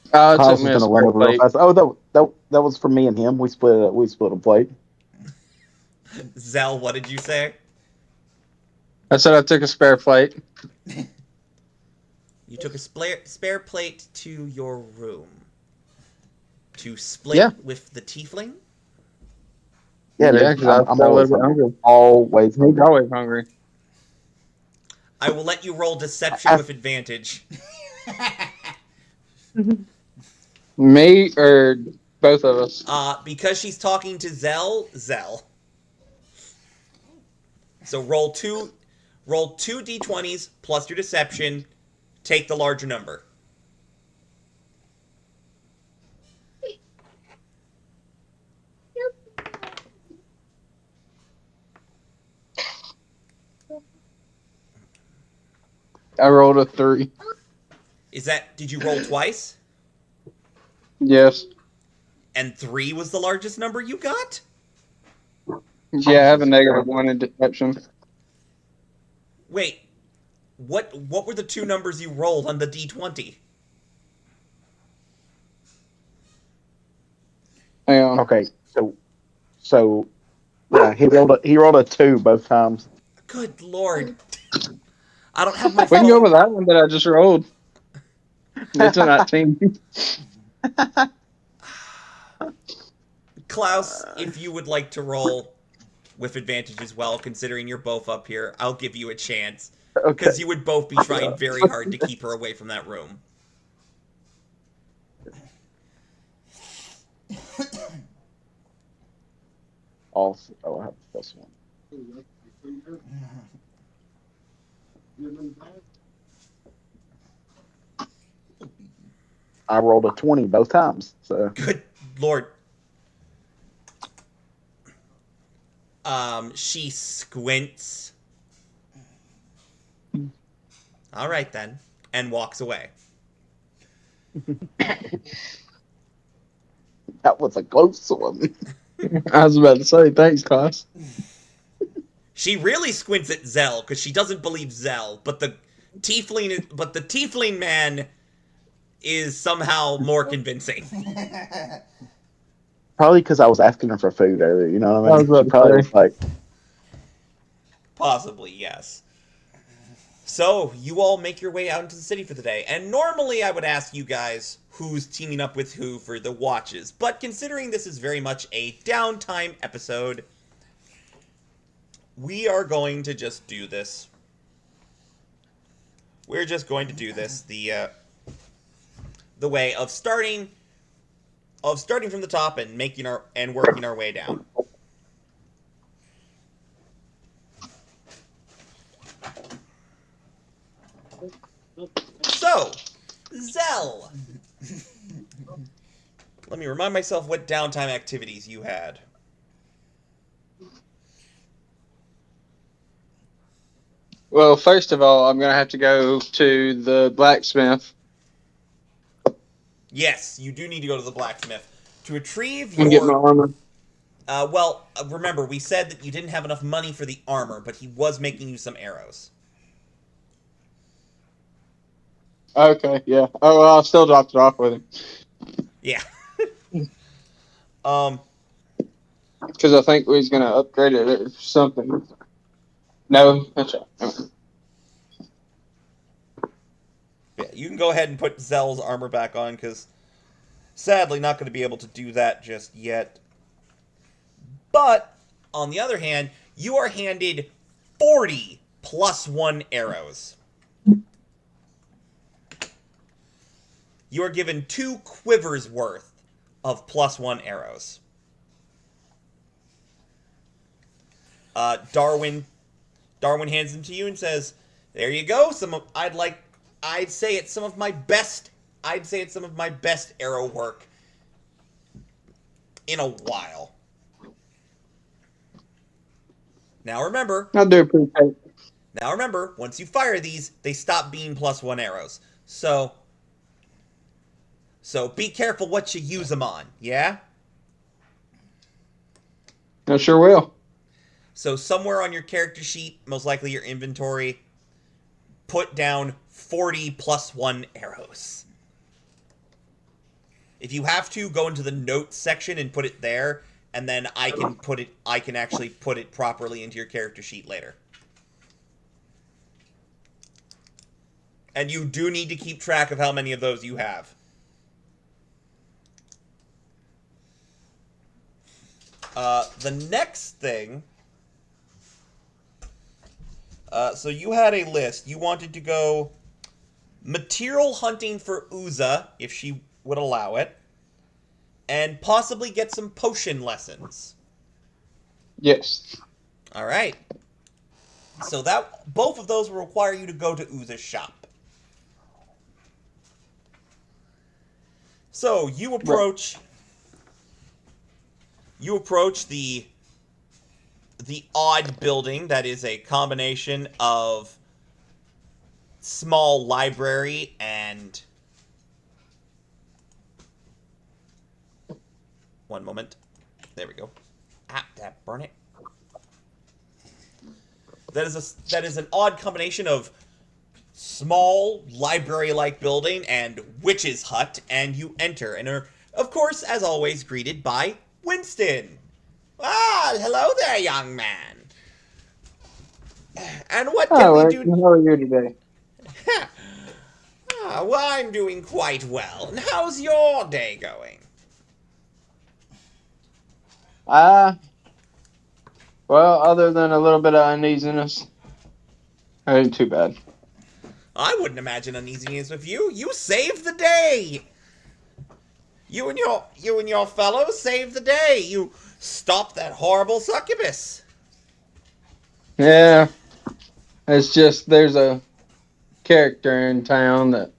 [SPEAKER 2] It took
[SPEAKER 5] Kyle's
[SPEAKER 2] me
[SPEAKER 5] just
[SPEAKER 2] a
[SPEAKER 5] gonna run
[SPEAKER 2] spare
[SPEAKER 5] over real
[SPEAKER 2] plate.
[SPEAKER 5] fast. Oh, that was for me and him. We split a plate.
[SPEAKER 1] Zell, what did you say?
[SPEAKER 2] I said I took a spare plate.
[SPEAKER 1] You took a spare plate to your room. To split
[SPEAKER 2] Yeah.
[SPEAKER 1] with the tiefling?
[SPEAKER 5] Yeah,
[SPEAKER 2] Yeah,
[SPEAKER 5] dude.
[SPEAKER 2] because I'm
[SPEAKER 5] I'm
[SPEAKER 2] still a
[SPEAKER 5] always
[SPEAKER 2] little bit
[SPEAKER 5] hungry.
[SPEAKER 2] hungry.
[SPEAKER 5] Always
[SPEAKER 2] He's
[SPEAKER 5] hungry.
[SPEAKER 2] always hungry.
[SPEAKER 1] I will let you roll deception with advantage.
[SPEAKER 2] Me or both of us?
[SPEAKER 1] Because she's talking to Zell. So roll two d20s plus your deception. Take the larger number.
[SPEAKER 2] I rolled a 3.
[SPEAKER 1] Did you roll twice?
[SPEAKER 2] Yes.
[SPEAKER 1] And 3 was the largest number you got?
[SPEAKER 2] Yeah, I have a -1 in deception.
[SPEAKER 1] Wait, what were the two numbers you rolled on the d20?
[SPEAKER 2] Hang on.
[SPEAKER 5] Okay, so yeah, he rolled a 2 both times.
[SPEAKER 1] Good lord. I don't have my
[SPEAKER 2] We can go
[SPEAKER 1] phone.
[SPEAKER 2] with that one that I just rolled. It's a 19.
[SPEAKER 1] Klaus, if you would like to roll with advantage as well, considering you're both up here, I'll give you a chance.
[SPEAKER 5] Okay.
[SPEAKER 1] Because you would both be trying very hard to keep her away from that room.
[SPEAKER 5] Also, I have a +1. I rolled a 20 both times. So
[SPEAKER 1] Good lord. She squints. All right then, and walks away.
[SPEAKER 5] that was a close one.
[SPEAKER 2] I was about to say, thanks, class.
[SPEAKER 1] She really squints at Zell because she doesn't believe Zell, but the tiefling man is somehow more convincing.
[SPEAKER 5] Probably because I was asking her for food earlier. You know what I
[SPEAKER 2] I was
[SPEAKER 5] mean?
[SPEAKER 2] about
[SPEAKER 5] She probably
[SPEAKER 2] to
[SPEAKER 5] was
[SPEAKER 2] say.
[SPEAKER 5] like,
[SPEAKER 1] Possibly, yes. So, you all make your way out into the city for the day. And normally I would ask you guys who's teaming up with who for the watches. But considering this is very much a downtime episode, we are going to just do this. We're just going to do this the way of starting from the top and working our way down. So, Zell. Let me remind myself what downtime activities you had.
[SPEAKER 2] Well, first of all, I'm going to have to go to the blacksmith
[SPEAKER 1] Yes, you do need to go to the blacksmith to retrieve
[SPEAKER 2] and get my
[SPEAKER 1] your.
[SPEAKER 2] armor.
[SPEAKER 1] Remember, we said that you didn't have enough money for the armor, but he was making you some arrows.
[SPEAKER 2] Okay, yeah. Oh, well, I still dropped it off with him.
[SPEAKER 1] Yeah.
[SPEAKER 2] Because I think he's going to upgrade it or something. No, that's right.
[SPEAKER 1] Yeah, you can go ahead and put Zell's armor back on, because sadly not going to be able to do that just yet. But, on the other hand, you are handed 40 +1 arrows. You are given 2 quivers worth of +1 arrows. Darwin hands them to you and says, "There you go. I'd say it's some of my best arrow work in a while." Now remember,
[SPEAKER 2] I do appreciate.
[SPEAKER 1] once you fire these, they stop being +1 arrows. So be careful what you use them on, yeah?
[SPEAKER 2] I sure will.
[SPEAKER 1] So somewhere on your character sheet, most likely your inventory, put down 40 +1 arrows. If you have to, go into the notes section and put it there, and then I can actually put it properly into your character sheet later. And you do need to keep track of how many of those you have. The next thing... so you had a list. You wanted to go material hunting for Uza, if she would allow it, and possibly get some potion lessons.
[SPEAKER 2] Yes.
[SPEAKER 1] All right. So that both of those will require you to go to Uza's shop. So you approach the odd building that is a combination of small library and... One moment. There we go. Ah, that burn it. That is an odd combination of small library-like building and witch's hut, and you enter and are, of course, as always, greeted by Winston. Ah, hello there, young man. And what can we do?
[SPEAKER 2] How are you today?
[SPEAKER 1] Well, I'm doing quite well. And how's your day going?
[SPEAKER 2] Well, other than a little bit of uneasiness, it ain't too bad.
[SPEAKER 1] I wouldn't imagine uneasiness with you. You saved the day. You and your fellows saved the day. You stopped that horrible succubus.
[SPEAKER 2] Yeah, it's just there's a character in town that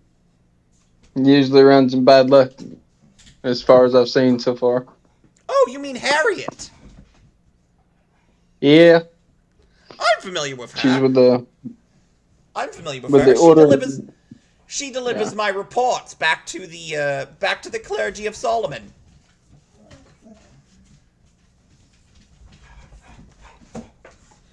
[SPEAKER 2] usually runs in bad luck, as far as I've seen so far.
[SPEAKER 1] Oh, you mean Harriet?
[SPEAKER 2] Yeah,
[SPEAKER 1] I'm familiar with her.
[SPEAKER 2] she's with the order.
[SPEAKER 1] She delivers my reports back to the clergy of Solomon.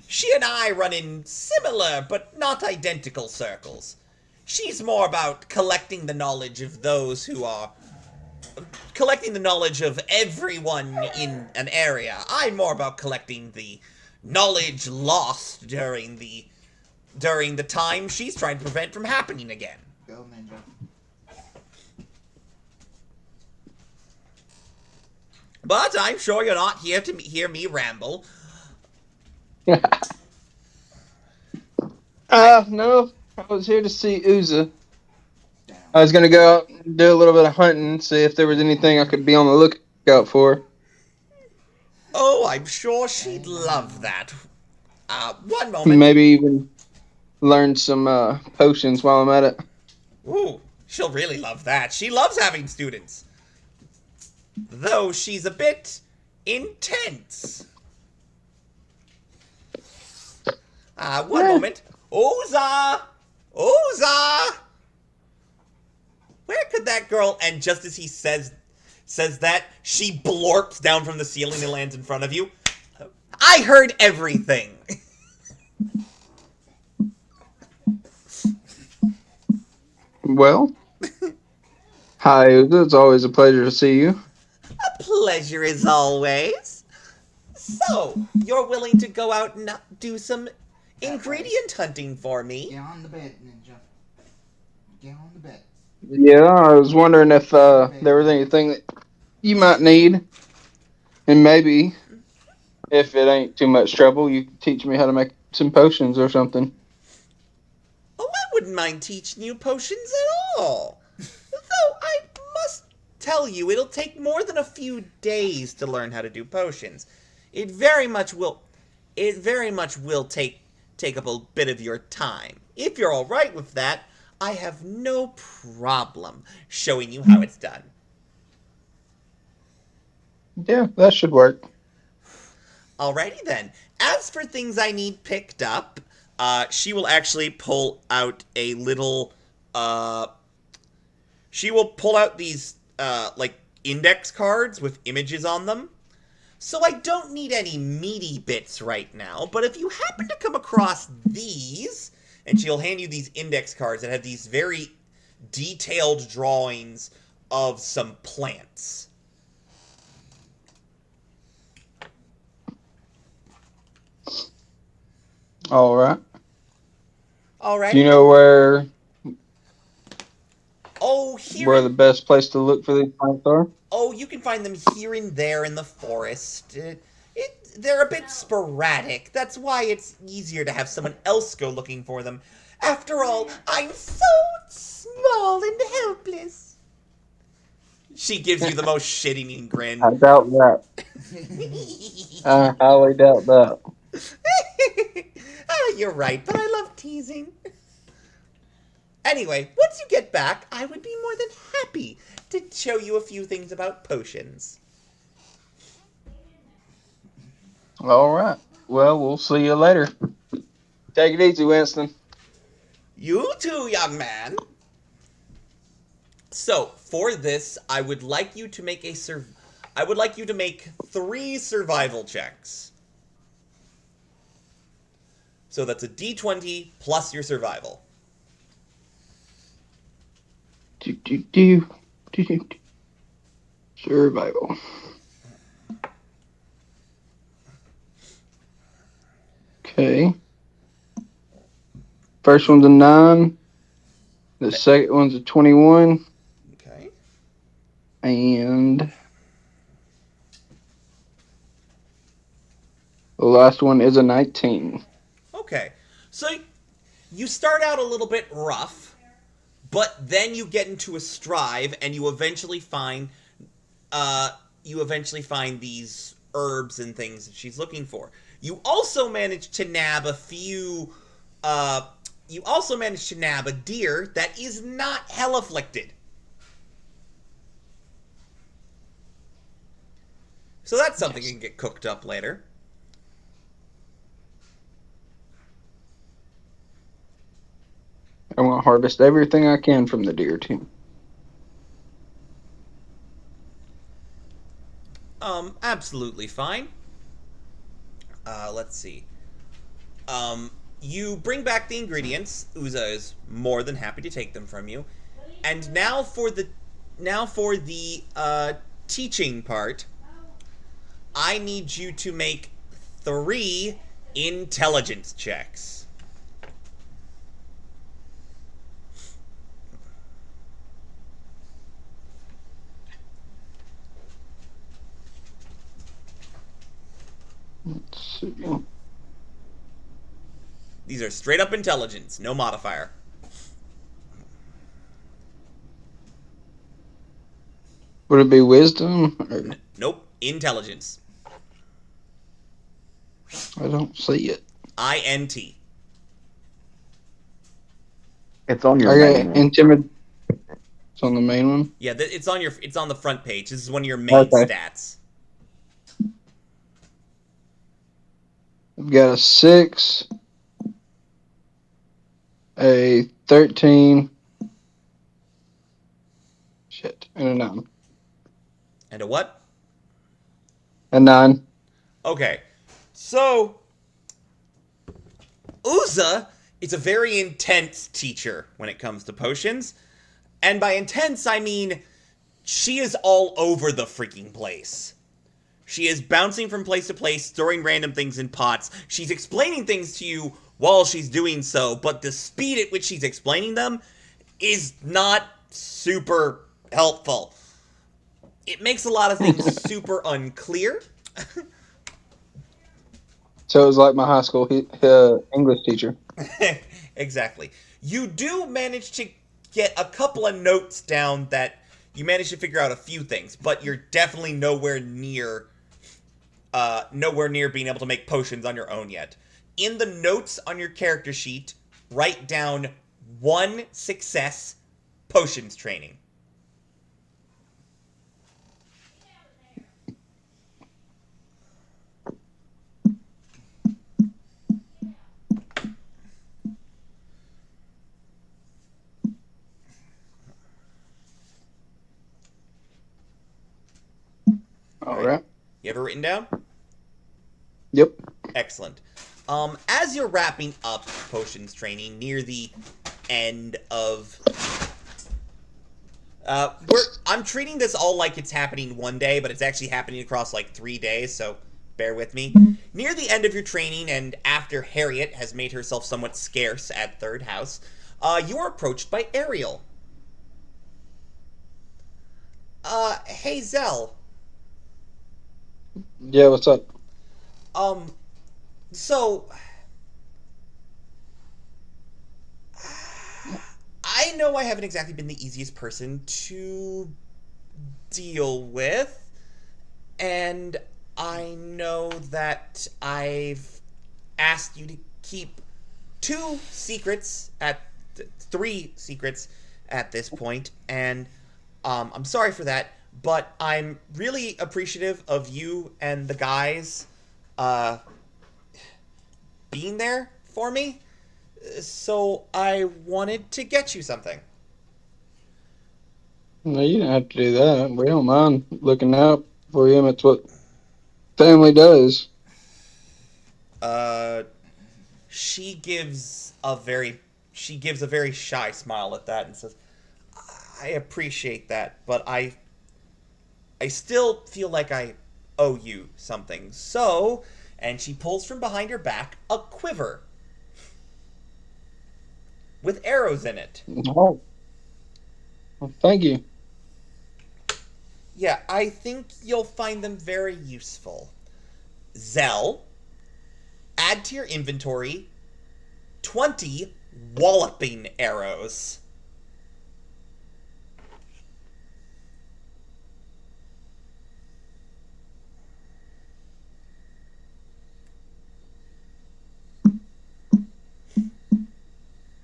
[SPEAKER 1] She and I run in similar but not identical circles. She's more about collecting the knowledge of those who are... collecting the knowledge of everyone in an area. I'm more about collecting the knowledge lost during the time she's trying to prevent from happening again.
[SPEAKER 4] Go, Ninja.
[SPEAKER 1] But I'm sure you're not here to hear me ramble.
[SPEAKER 2] No, I was here to see Uza. I was gonna go out and do a little bit of hunting, see if there was anything I could be on the lookout for.
[SPEAKER 1] Oh, I'm sure she'd love that. One moment.
[SPEAKER 2] Maybe even learn some potions while I'm at it.
[SPEAKER 1] Ooh, she'll really love that. She loves having students. Though she's a bit intense. One moment. Oza! Oza! Where could that girl... And just as he says that, she blorps down from the ceiling and lands in front of you. I heard everything.
[SPEAKER 2] Well, hi, Uza. It's always a pleasure to see you.
[SPEAKER 1] A pleasure as always. So, you're willing to go out and do some ingredient hunting for me?
[SPEAKER 4] Get on the bed, Ninja. Get on the bed.
[SPEAKER 2] Yeah, I was wondering if there was anything that you might need, and maybe if it ain't too much trouble, you could teach me how to make some potions or something.
[SPEAKER 1] Oh, I wouldn't mind teaching you potions at all. Though I must tell you, it'll take more than a few days to learn how to do potions. It very much will take up a bit of your time. If you're all right with that, I have no problem showing you how it's done.
[SPEAKER 2] Yeah, that should work.
[SPEAKER 1] Alrighty then. As for things I need picked up, she will actually pull out a little, she will pull out these, index cards with images on them. So I don't need any meaty bits right now, but if you happen to come across these, and she'll hand you these index cards that have these very detailed drawings of some plants.
[SPEAKER 2] All right.
[SPEAKER 1] Alright.
[SPEAKER 2] Do you know where
[SPEAKER 1] Here
[SPEAKER 2] the best place to look for these plants are?
[SPEAKER 1] Oh, you can find them here and there in the forest. They're a bit sporadic. That's why it's easier to have someone else go looking for them. After all, I'm so small and helpless. She gives you the most shit-eating grin.
[SPEAKER 2] I doubt that. I highly doubt that.
[SPEAKER 1] You're right, but I love teasing. Anyway, once you get back, I would be more than happy to show you a few things about potions.
[SPEAKER 2] All right. Well, we'll see you later. Take it easy, Winston.
[SPEAKER 1] You too, young man. So, for this, I would like you to make I would like you to make 3 survival checks. So that's a d20 plus your survival.
[SPEAKER 2] Survival. Okay. First one's a 9. The second one's a 21.
[SPEAKER 1] Okay.
[SPEAKER 2] And the last one is a 19.
[SPEAKER 1] Okay. So you start out a little bit rough, but then you get into a strive and you eventually find these herbs and things that she's looking for. You also manage to nab a few you also manage to nab a deer that is not hell afflicted. So that's something that can get cooked up later.
[SPEAKER 2] I want to harvest everything I can from the deer team.
[SPEAKER 1] Absolutely fine. Let's see. You bring back the ingredients. Uza is more than happy to take them from you. And now for the teaching part, I need you to make 3 intelligence checks.
[SPEAKER 2] Let's see.
[SPEAKER 1] These are straight up intelligence, no modifier.
[SPEAKER 2] Would it be wisdom? Or...
[SPEAKER 1] Nope, intelligence.
[SPEAKER 2] I don't see it.
[SPEAKER 1] INT.
[SPEAKER 5] It's on your
[SPEAKER 2] I
[SPEAKER 5] main
[SPEAKER 2] got
[SPEAKER 5] one.
[SPEAKER 2] It's on the main one.
[SPEAKER 1] Yeah, it's on the front page. This is one of your main stats.
[SPEAKER 2] I've got a 6, a 13, and a 9.
[SPEAKER 1] And a what?
[SPEAKER 2] A 9.
[SPEAKER 1] Okay. So, Uza is a very intense teacher when it comes to potions. And by intense, I mean she is all over the freaking place. She is bouncing from place to place, storing random things in pots. She's explaining things to you while she's doing so, but the speed at which she's explaining them is not super helpful. It makes a lot of things super unclear.
[SPEAKER 2] So it was like my high school English teacher.
[SPEAKER 1] Exactly. You do manage to get a couple of notes down that you manage to figure out a few things, but you're definitely nowhere near being able to make potions on your own yet. In the notes on your character sheet, write down 1 success potions training.
[SPEAKER 2] All right.
[SPEAKER 1] You have it written down?
[SPEAKER 2] Yep.
[SPEAKER 1] Excellent. As you're wrapping up potions training near the end of... I'm treating this all like it's happening one day, but it's actually happening across like 3 days, so bear with me. Near the end of your training, and after Harriet has made herself somewhat scarce at Third House, you are approached by Ariel. Hey Zell.
[SPEAKER 2] Yeah, what's up?
[SPEAKER 1] So... I know I haven't exactly been the easiest person to deal with, and I know that I've asked you to keep 3 secrets at this point, and I'm sorry for that, but I'm really appreciative of you and the guys being there for me. So I wanted to get you something.
[SPEAKER 2] No, you don't have to do that. We don't mind looking out for you. That's what family does.
[SPEAKER 1] She gives a very shy smile at that and says, "I appreciate that, but I still feel like I owe you something." So, and she pulls from behind her back a quiver with arrows in it.
[SPEAKER 2] Oh, well, thank you.
[SPEAKER 1] Yeah, I think you'll find them very useful. Zell, add to your inventory 20 walloping arrows.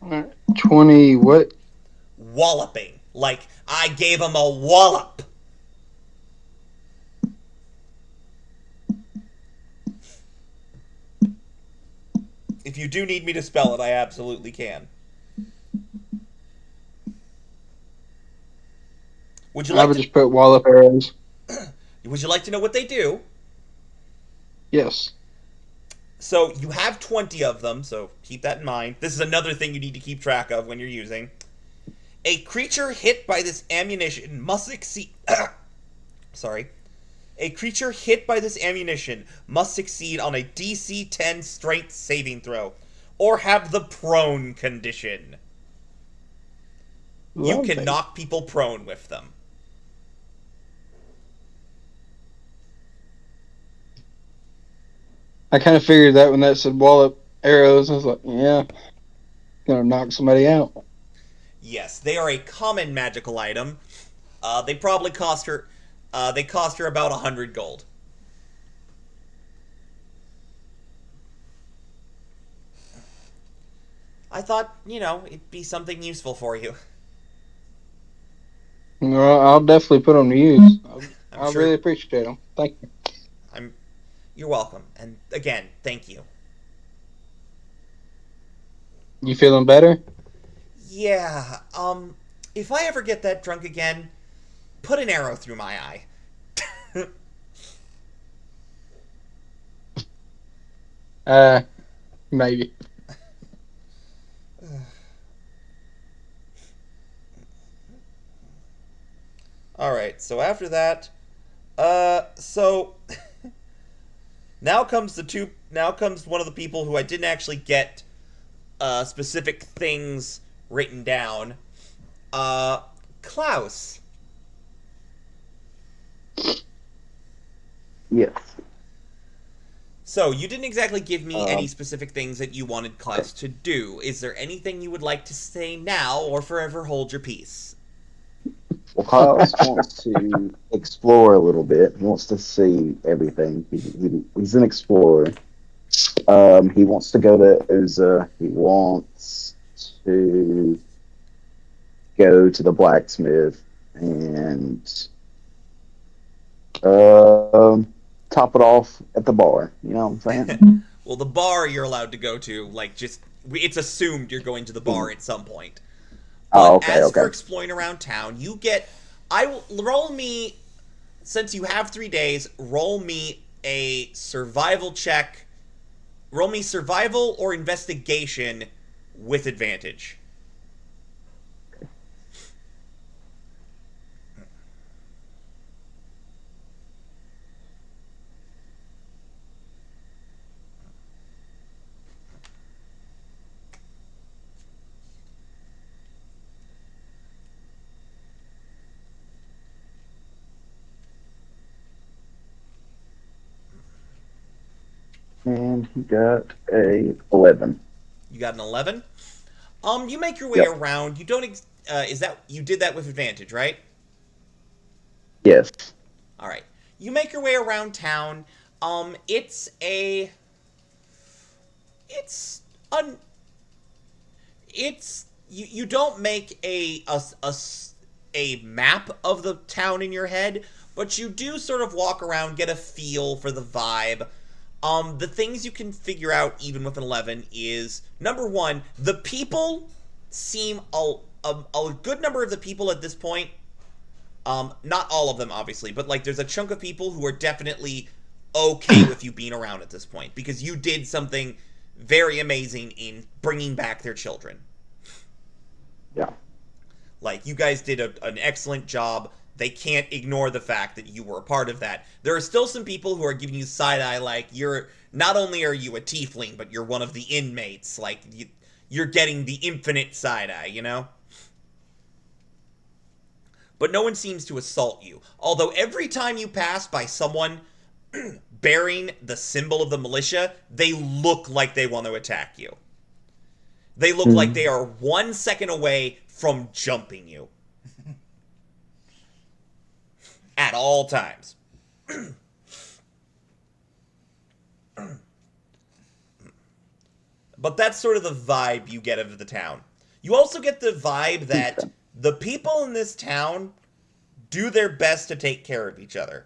[SPEAKER 2] All right. 20 what?
[SPEAKER 1] Walloping. Like, I gave him a wallop. If you do need me to spell it, I absolutely can. Would you
[SPEAKER 2] I
[SPEAKER 1] like
[SPEAKER 2] would
[SPEAKER 1] to,
[SPEAKER 2] just put wallop arrows.
[SPEAKER 1] would you like to know what they do?
[SPEAKER 2] Yes.
[SPEAKER 1] So, you have 20 of them, so keep that in mind. This is another thing you need to keep track of when you're using. A creature hit by this ammunition must succeed... Sorry. A creature hit by this ammunition must succeed on a DC 10 strength saving throw, or have the prone condition. You
[SPEAKER 2] Lovely.
[SPEAKER 1] can knock people prone with them.
[SPEAKER 2] I kind of figured that when that said wallop arrows, I was like, yeah, gonna knock somebody out.
[SPEAKER 1] Yes, they are a common magical item. They probably cost her... they cost her about 100 gold. I thought, it'd be something useful for you.
[SPEAKER 2] Well, I'll definitely put them to use. I
[SPEAKER 1] sure-
[SPEAKER 2] really appreciate them. Thank you.
[SPEAKER 1] You're welcome. And again, thank you.
[SPEAKER 2] You feeling better?
[SPEAKER 1] Yeah, if I ever get that drunk again, put an arrow through my eye.
[SPEAKER 2] Maybe.
[SPEAKER 1] Alright, so after that, so now comes one of the people who I didn't actually get specific things written down. Klaus.
[SPEAKER 5] Yes.
[SPEAKER 1] So, you didn't exactly give me any specific things that you wanted Klaus to do. Is there anything you would like to say now, or forever hold your peace?
[SPEAKER 5] Well, Klaus wants to explore a little bit. He wants to see everything. He's an explorer. He wants to go to Oza. He wants to go to the blacksmith and top it off at the bar. You know what I'm saying?
[SPEAKER 1] Well, the bar you're allowed to go to, it's assumed you're going to the bar at some point. But
[SPEAKER 5] Oh, okay,
[SPEAKER 1] as
[SPEAKER 5] okay.
[SPEAKER 1] for exploring around town, roll me since you have 3 days, roll me a survival check. Roll me survival or investigation with advantage.
[SPEAKER 5] And he got a 11.
[SPEAKER 1] You got an 11. You make your way
[SPEAKER 5] Yep.
[SPEAKER 1] around. You don't. Is that you did that with advantage, right?
[SPEAKER 5] Yes.
[SPEAKER 1] All right. You make your way around town. It's a. It's un. It's you don't make a map of the town in your head, but you do sort of walk around, get a feel for the vibe. The things you can figure out even with an 11 is, number one, the people seem a good number of the people at this point, not all of them obviously, but like there's a chunk of people who are definitely okay with you being around at this point because you did something very amazing in bringing back their children.
[SPEAKER 5] Yeah.
[SPEAKER 1] Like, you guys did an excellent job. They can't ignore the fact that you were a part of that. There are still some people who are giving you side-eye, like, you're, not only are you a tiefling, but you're one of the inmates. Like, you're getting the infinite side-eye, you know? But no one seems to assault you. Although every time you pass by someone bearing the symbol of the militia, they look like they want to attack you. They look like they are 1 second away from jumping you. At all times. But that's sort of the vibe you get of the town. You also get the vibe that the people in this town do their best to take care of each other.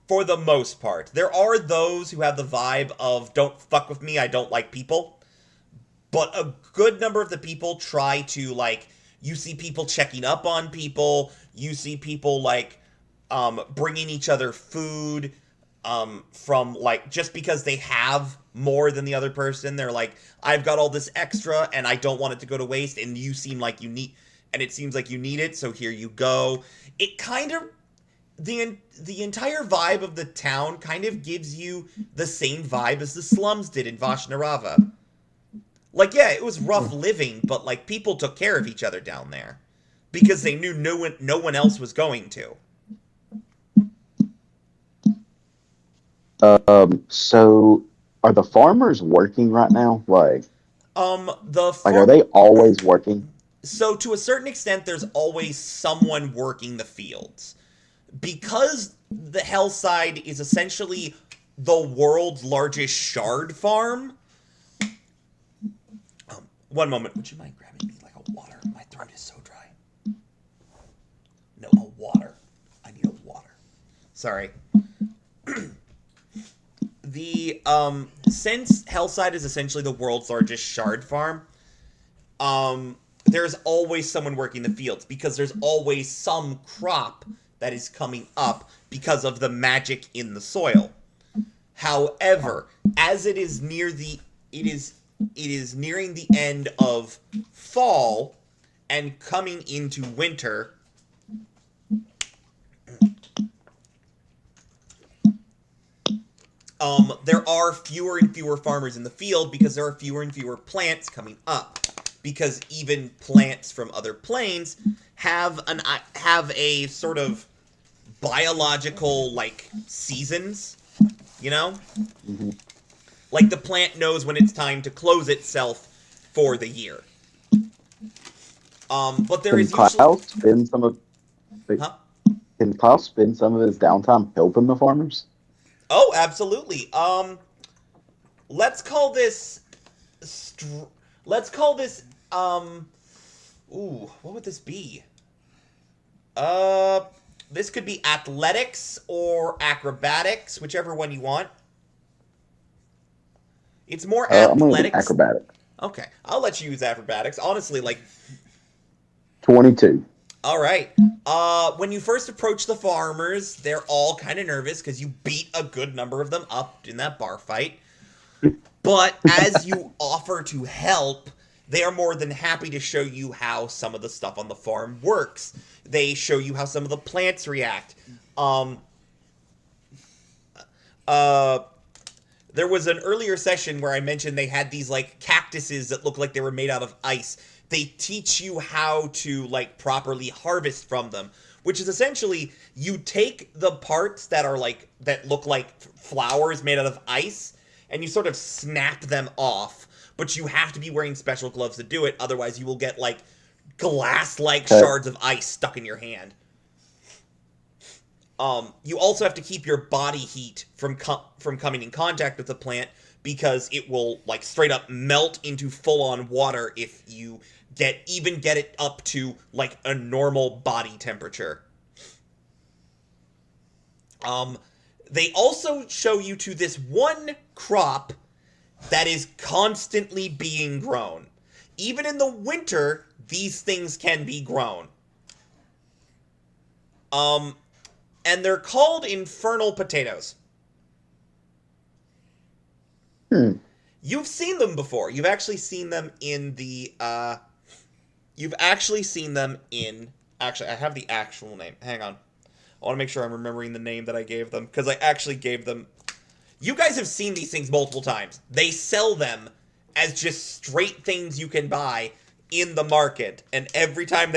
[SPEAKER 1] For the most part. There are those who have the vibe of, don't fuck with me, I don't like people. But a good number of the people try to, like, you see people checking up on people, you see people, like, bringing each other food, from, like, just because they have more than the other person, they're like, I've got all this extra, and I don't want it to go to waste, and you seem like you need, and it seems like you need it, so here you go. It kind of, the entire vibe of the town kind of gives you the same vibe as the slums did in Vashnarava. Like, yeah, it was rough living, but, like, people took care of each other down there. Because they knew no one else was going to.
[SPEAKER 5] So are the farmers working right now? Like are they always working?
[SPEAKER 1] So, to a certain extent, there's always someone working the fields. Because the Hellside is essentially the world's largest shard farm. One moment. Would you mind grabbing me, like, a water? My throat is so dry. No, a water. I need a water. Sorry. Since Hellside is essentially the world's largest shard farm, there's always someone working the fields, because there's always some crop that is coming up because of the magic in the soil. However, as it is nearing the end of fall and coming into winter, there are fewer and fewer farmers in the field because there are fewer and fewer plants coming up. Because even plants from other planes have a sort of biological, like, seasons, you know?
[SPEAKER 5] Mm-hmm.
[SPEAKER 1] Like, the plant knows when it's time to close itself for the year. But there is usually...
[SPEAKER 5] Huh? Can Kyle spend some of his downtime helping the farmers?
[SPEAKER 1] Oh, absolutely. Let's call this... Ooh, what would this be? This could be athletics or acrobatics, whichever one you want. It's more
[SPEAKER 5] I'm gonna do
[SPEAKER 1] athletics.
[SPEAKER 5] acrobatics.
[SPEAKER 1] Okay, I'll let you use acrobatics. Honestly, like...
[SPEAKER 5] 22.
[SPEAKER 1] All right. When you first approach the farmers, they're all kind of nervous because you beat a good number of them up in that bar fight. But as you offer to help, they are more than happy to show you how some of the stuff on the farm works. They show you how some of the plants react. There was an earlier session where I mentioned they had these like cactuses that look like they were made out of ice. They teach you how to like properly harvest from them, which is essentially you take the parts that are like that look like flowers made out of ice and you sort of snap them off, but you have to be wearing special gloves to do it, otherwise you will get like glass-like shards of ice stuck in your hand. You also have to keep your body heat from coming in contact with the plant because it will like straight up melt into full-on water if you get it up to like a normal body temperature. They also show you to this one crop that is constantly being grown. Even in the winter, these things can be grown. And they're called infernal potatoes. You've seen them before. You've actually seen them in the, actually, I have the actual name. Hang on. I want to make sure I'm remembering the name that I gave them, because I actually gave them... You guys have seen these things multiple times. They sell them as just straight things you can buy in the market, and every time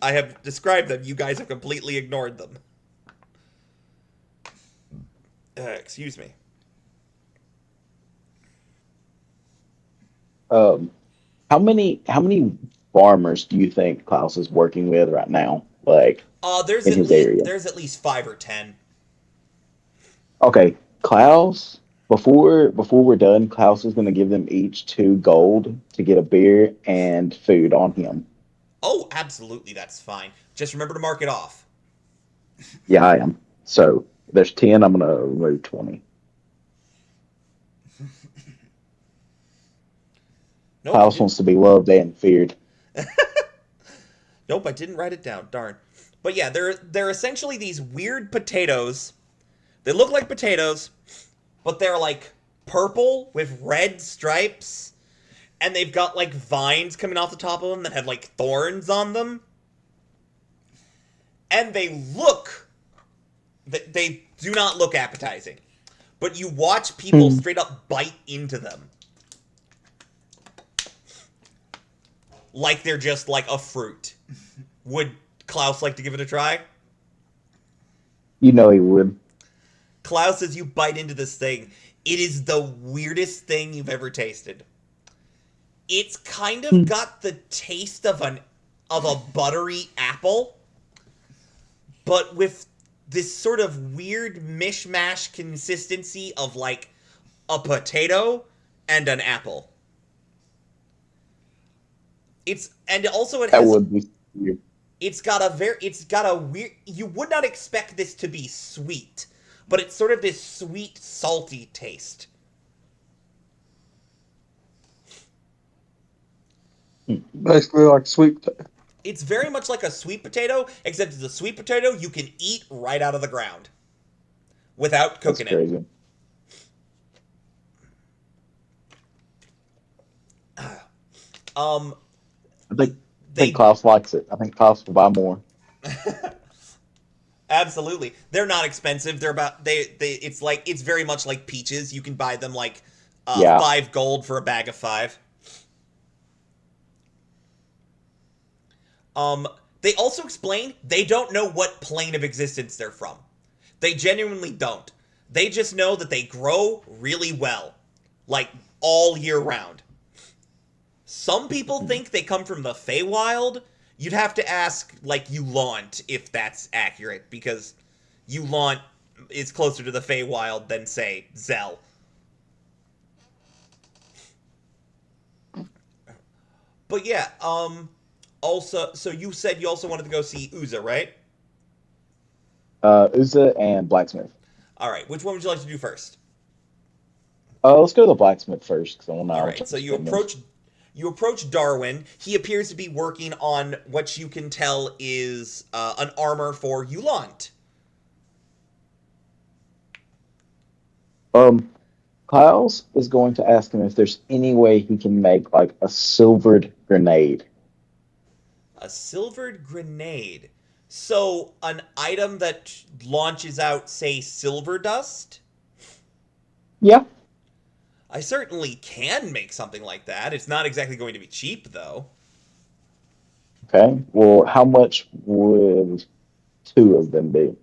[SPEAKER 1] I have described them, you guys have completely ignored them. Excuse me.
[SPEAKER 5] How many farmers do you think Klaus is working with right now? Like,
[SPEAKER 1] there's
[SPEAKER 5] in
[SPEAKER 1] at
[SPEAKER 5] his
[SPEAKER 1] least
[SPEAKER 5] area.
[SPEAKER 1] there's at least 5 or 10.
[SPEAKER 5] Okay, Klaus. Before we're done, Klaus is going to give them each 2 gold to get a beer and food on him.
[SPEAKER 1] Oh, absolutely, that's fine. Just remember to mark it off.
[SPEAKER 5] Yeah, I am. So there's 10. I'm going to remove 20.
[SPEAKER 1] Nope,
[SPEAKER 5] Klaus wants to be loved and feared.
[SPEAKER 1] Nope, I didn't write it down. Darn. But yeah, they're essentially these weird potatoes. They look like potatoes, but they're like purple with red stripes, and they've got like vines coming off the top of them that have like thorns on them. And they do not look appetizing. But you watch people straight up bite into them. Like they're just like a fruit. Would Klaus like to give it a try?
[SPEAKER 5] You know he would.
[SPEAKER 1] Klaus, as you bite into this thing, it is the weirdest thing you've ever tasted. It's kind of got the taste of a buttery apple, but with this sort of weird mishmash consistency of like a potato and an apple. It
[SPEAKER 5] Would be weird.
[SPEAKER 1] It's got a weird, you would not expect this to be sweet, but it's sort of this sweet, salty taste.
[SPEAKER 2] Basically like sweet potato.
[SPEAKER 1] It's very much like a sweet potato, except it's a sweet potato you can eat right out of the ground without cooking
[SPEAKER 5] That's crazy.
[SPEAKER 1] it.
[SPEAKER 5] I think Klaus likes it. I think Klaus will buy more.
[SPEAKER 1] Absolutely. They're not expensive. They're about it's very much like peaches. You can buy them like 5 gold for a bag of 5. They also explain they don't know what plane of existence they're from. They genuinely don't. They just know that they grow really well, like all year round. Some people think they come from the Feywild. You'd have to ask, like, Yulant if that's accurate, because Yulant is closer to the Feywild than, say, Zell. But yeah, also, so you said you also wanted to go see Uza, right?
[SPEAKER 5] Uza and Blacksmith.
[SPEAKER 1] Alright, which one would you like to do first?
[SPEAKER 5] Let's go to the Blacksmith first, because I want to.
[SPEAKER 1] Alright, so you You approach Darwin. He appears to be working on what you can tell is an armor for Yulant.
[SPEAKER 5] Klaus is going to ask him if there's any way he can make like a silvered grenade.
[SPEAKER 1] A silvered grenade. So, an item that launches out, say, silver dust?
[SPEAKER 5] Yeah.
[SPEAKER 1] I certainly can make something like that. It's not exactly going to be cheap, though.
[SPEAKER 5] Okay. Well, how much would two of them be?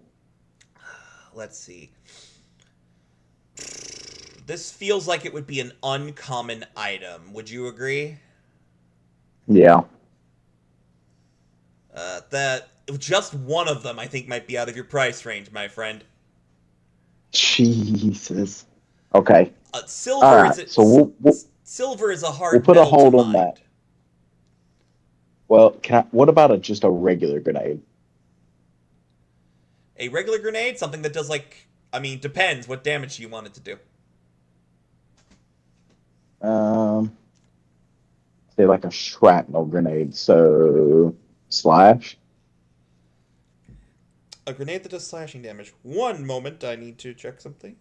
[SPEAKER 1] Let's see. This feels like it would be an uncommon item. Would you agree?
[SPEAKER 5] Yeah.
[SPEAKER 1] That just one of them, I think, might be out of your price range, my friend.
[SPEAKER 5] Jesus. Okay.
[SPEAKER 1] Silver
[SPEAKER 5] All right.
[SPEAKER 1] is
[SPEAKER 5] So
[SPEAKER 1] silver is a
[SPEAKER 5] we'll
[SPEAKER 1] hard
[SPEAKER 5] put a
[SPEAKER 1] metal to
[SPEAKER 5] hold on
[SPEAKER 1] mine.
[SPEAKER 5] that. Well, what about just a regular grenade?
[SPEAKER 1] A regular grenade, something that does depends what damage you want it to do.
[SPEAKER 5] Say like a shrapnel grenade. So slash.
[SPEAKER 1] A grenade that does slashing damage. One moment, I need to check something.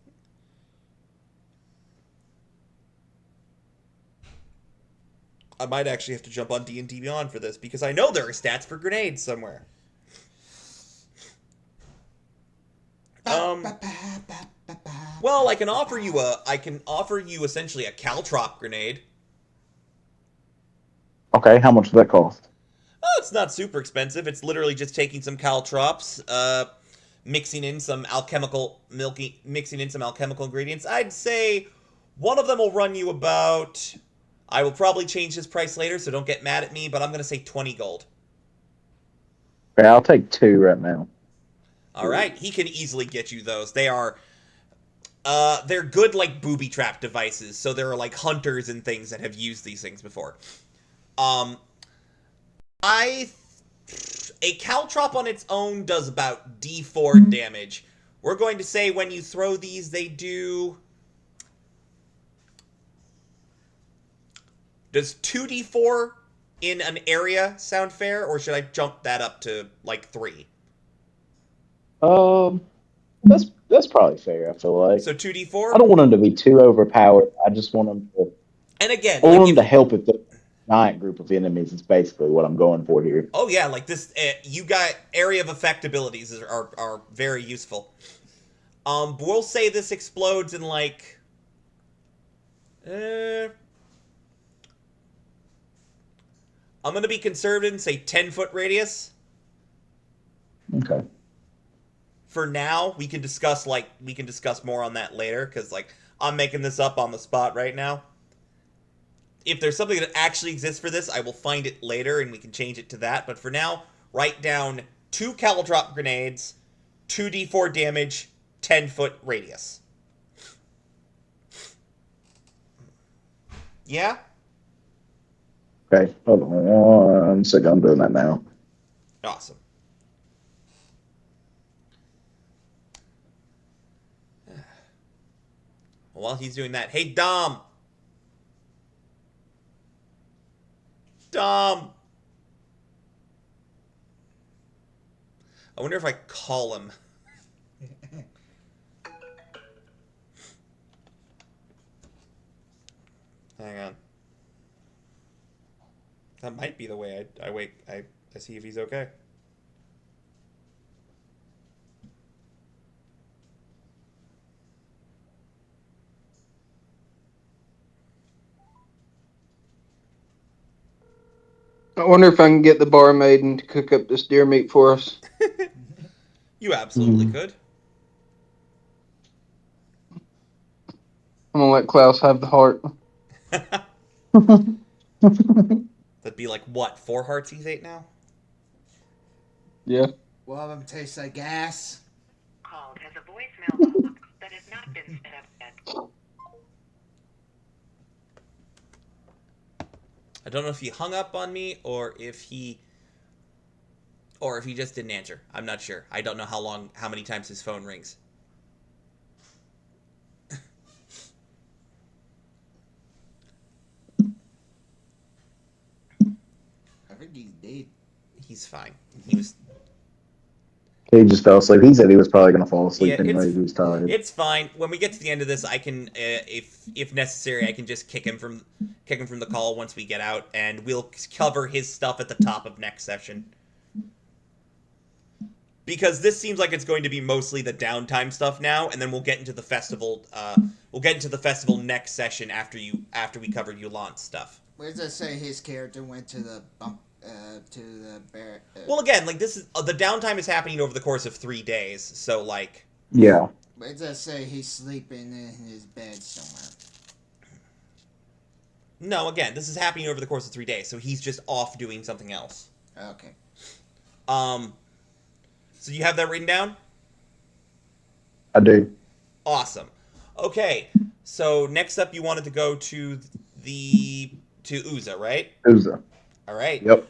[SPEAKER 1] I might actually have to jump on D&D Beyond for this, because I know there are stats for grenades somewhere. Well, I can offer you essentially a caltrop grenade.
[SPEAKER 5] Okay, how much does that cost?
[SPEAKER 1] Oh, it's not super expensive. It's literally just taking some caltrops, mixing in some alchemical ingredients. I'd say one of them will run you about. I will probably change this price later, so don't get mad at me, but I'm gonna say 20 gold.
[SPEAKER 5] Okay, I'll take two right now.
[SPEAKER 1] All right, he can easily get you those. They're good like booby trap devices. So there are like hunters and things that have used these things before. A caltrop on its own does about D4 damage. We're going to say when you throw these, they do. Does 2d4 in an area sound fair, or should I jump that up to like 3?
[SPEAKER 5] That's probably fair. I feel like.
[SPEAKER 1] So 2d4.
[SPEAKER 5] I don't want them to be too overpowered. I just want them to.
[SPEAKER 1] And again,
[SPEAKER 5] I want them to help with the giant group of enemies. Is basically what I'm going for here.
[SPEAKER 1] Oh yeah, like this. You got area of effect abilities are very useful. We'll say this explodes in like. I'm gonna be conservative and say 10-foot radius.
[SPEAKER 5] Okay.
[SPEAKER 1] For now, we can discuss more on that later, because I'm making this up on the spot right now. If there's something that actually exists for this, I will find it later and we can change it to that. But for now, write down 2 caltrop grenades, 2d4 damage, 10-foot radius. Yeah?
[SPEAKER 5] Okay, hold on 1 second. I'm doing that now.
[SPEAKER 1] Awesome. While he's doing that, hey, Dom! Dom! I wonder if I call him. Hang on. That might be the way I see if he's okay.
[SPEAKER 2] I wonder if I can get the barmaiden to cook up this deer meat for us.
[SPEAKER 1] You absolutely could.
[SPEAKER 2] I'm gonna let Klaus have the heart.
[SPEAKER 1] That'd be like, what, 4 hearts he's ate now?
[SPEAKER 2] Yeah.
[SPEAKER 4] One of them tastes like gas.
[SPEAKER 6] Called has a voicemail box that has not been set up yet.
[SPEAKER 1] I don't know if he hung up on me or if he just didn't answer. I'm not sure. I don't know how many times his phone rings.
[SPEAKER 4] think he's dead.
[SPEAKER 1] He's fine. He was.
[SPEAKER 5] He just fell asleep. He said he was probably going to fall
[SPEAKER 1] Yeah,
[SPEAKER 5] asleep anyway. He was tired.
[SPEAKER 1] it's fine. When we get to the end of this, I can, if necessary, I can just kick him from the call once we get out, and we'll cover his stuff at the top of next session. Because this seems like it's going to be mostly the downtime stuff now, and then we'll get into the festival. We'll get into the festival next session after we cover Yulant's stuff.
[SPEAKER 4] Where does it say his character went to the bear?
[SPEAKER 1] Well, again, like this is the downtime is happening over the course of 3 days, so like.
[SPEAKER 5] Yeah.
[SPEAKER 4] Where does it say he's sleeping in his bed somewhere?
[SPEAKER 1] No, again, this is happening over the course of 3 days, so he's just off doing something else.
[SPEAKER 4] Okay.
[SPEAKER 1] So you have that written down?
[SPEAKER 5] I do.
[SPEAKER 1] Awesome. Okay, so next up, you wanted to go to Uza, right?
[SPEAKER 5] Uza.
[SPEAKER 1] All right.
[SPEAKER 5] Yep.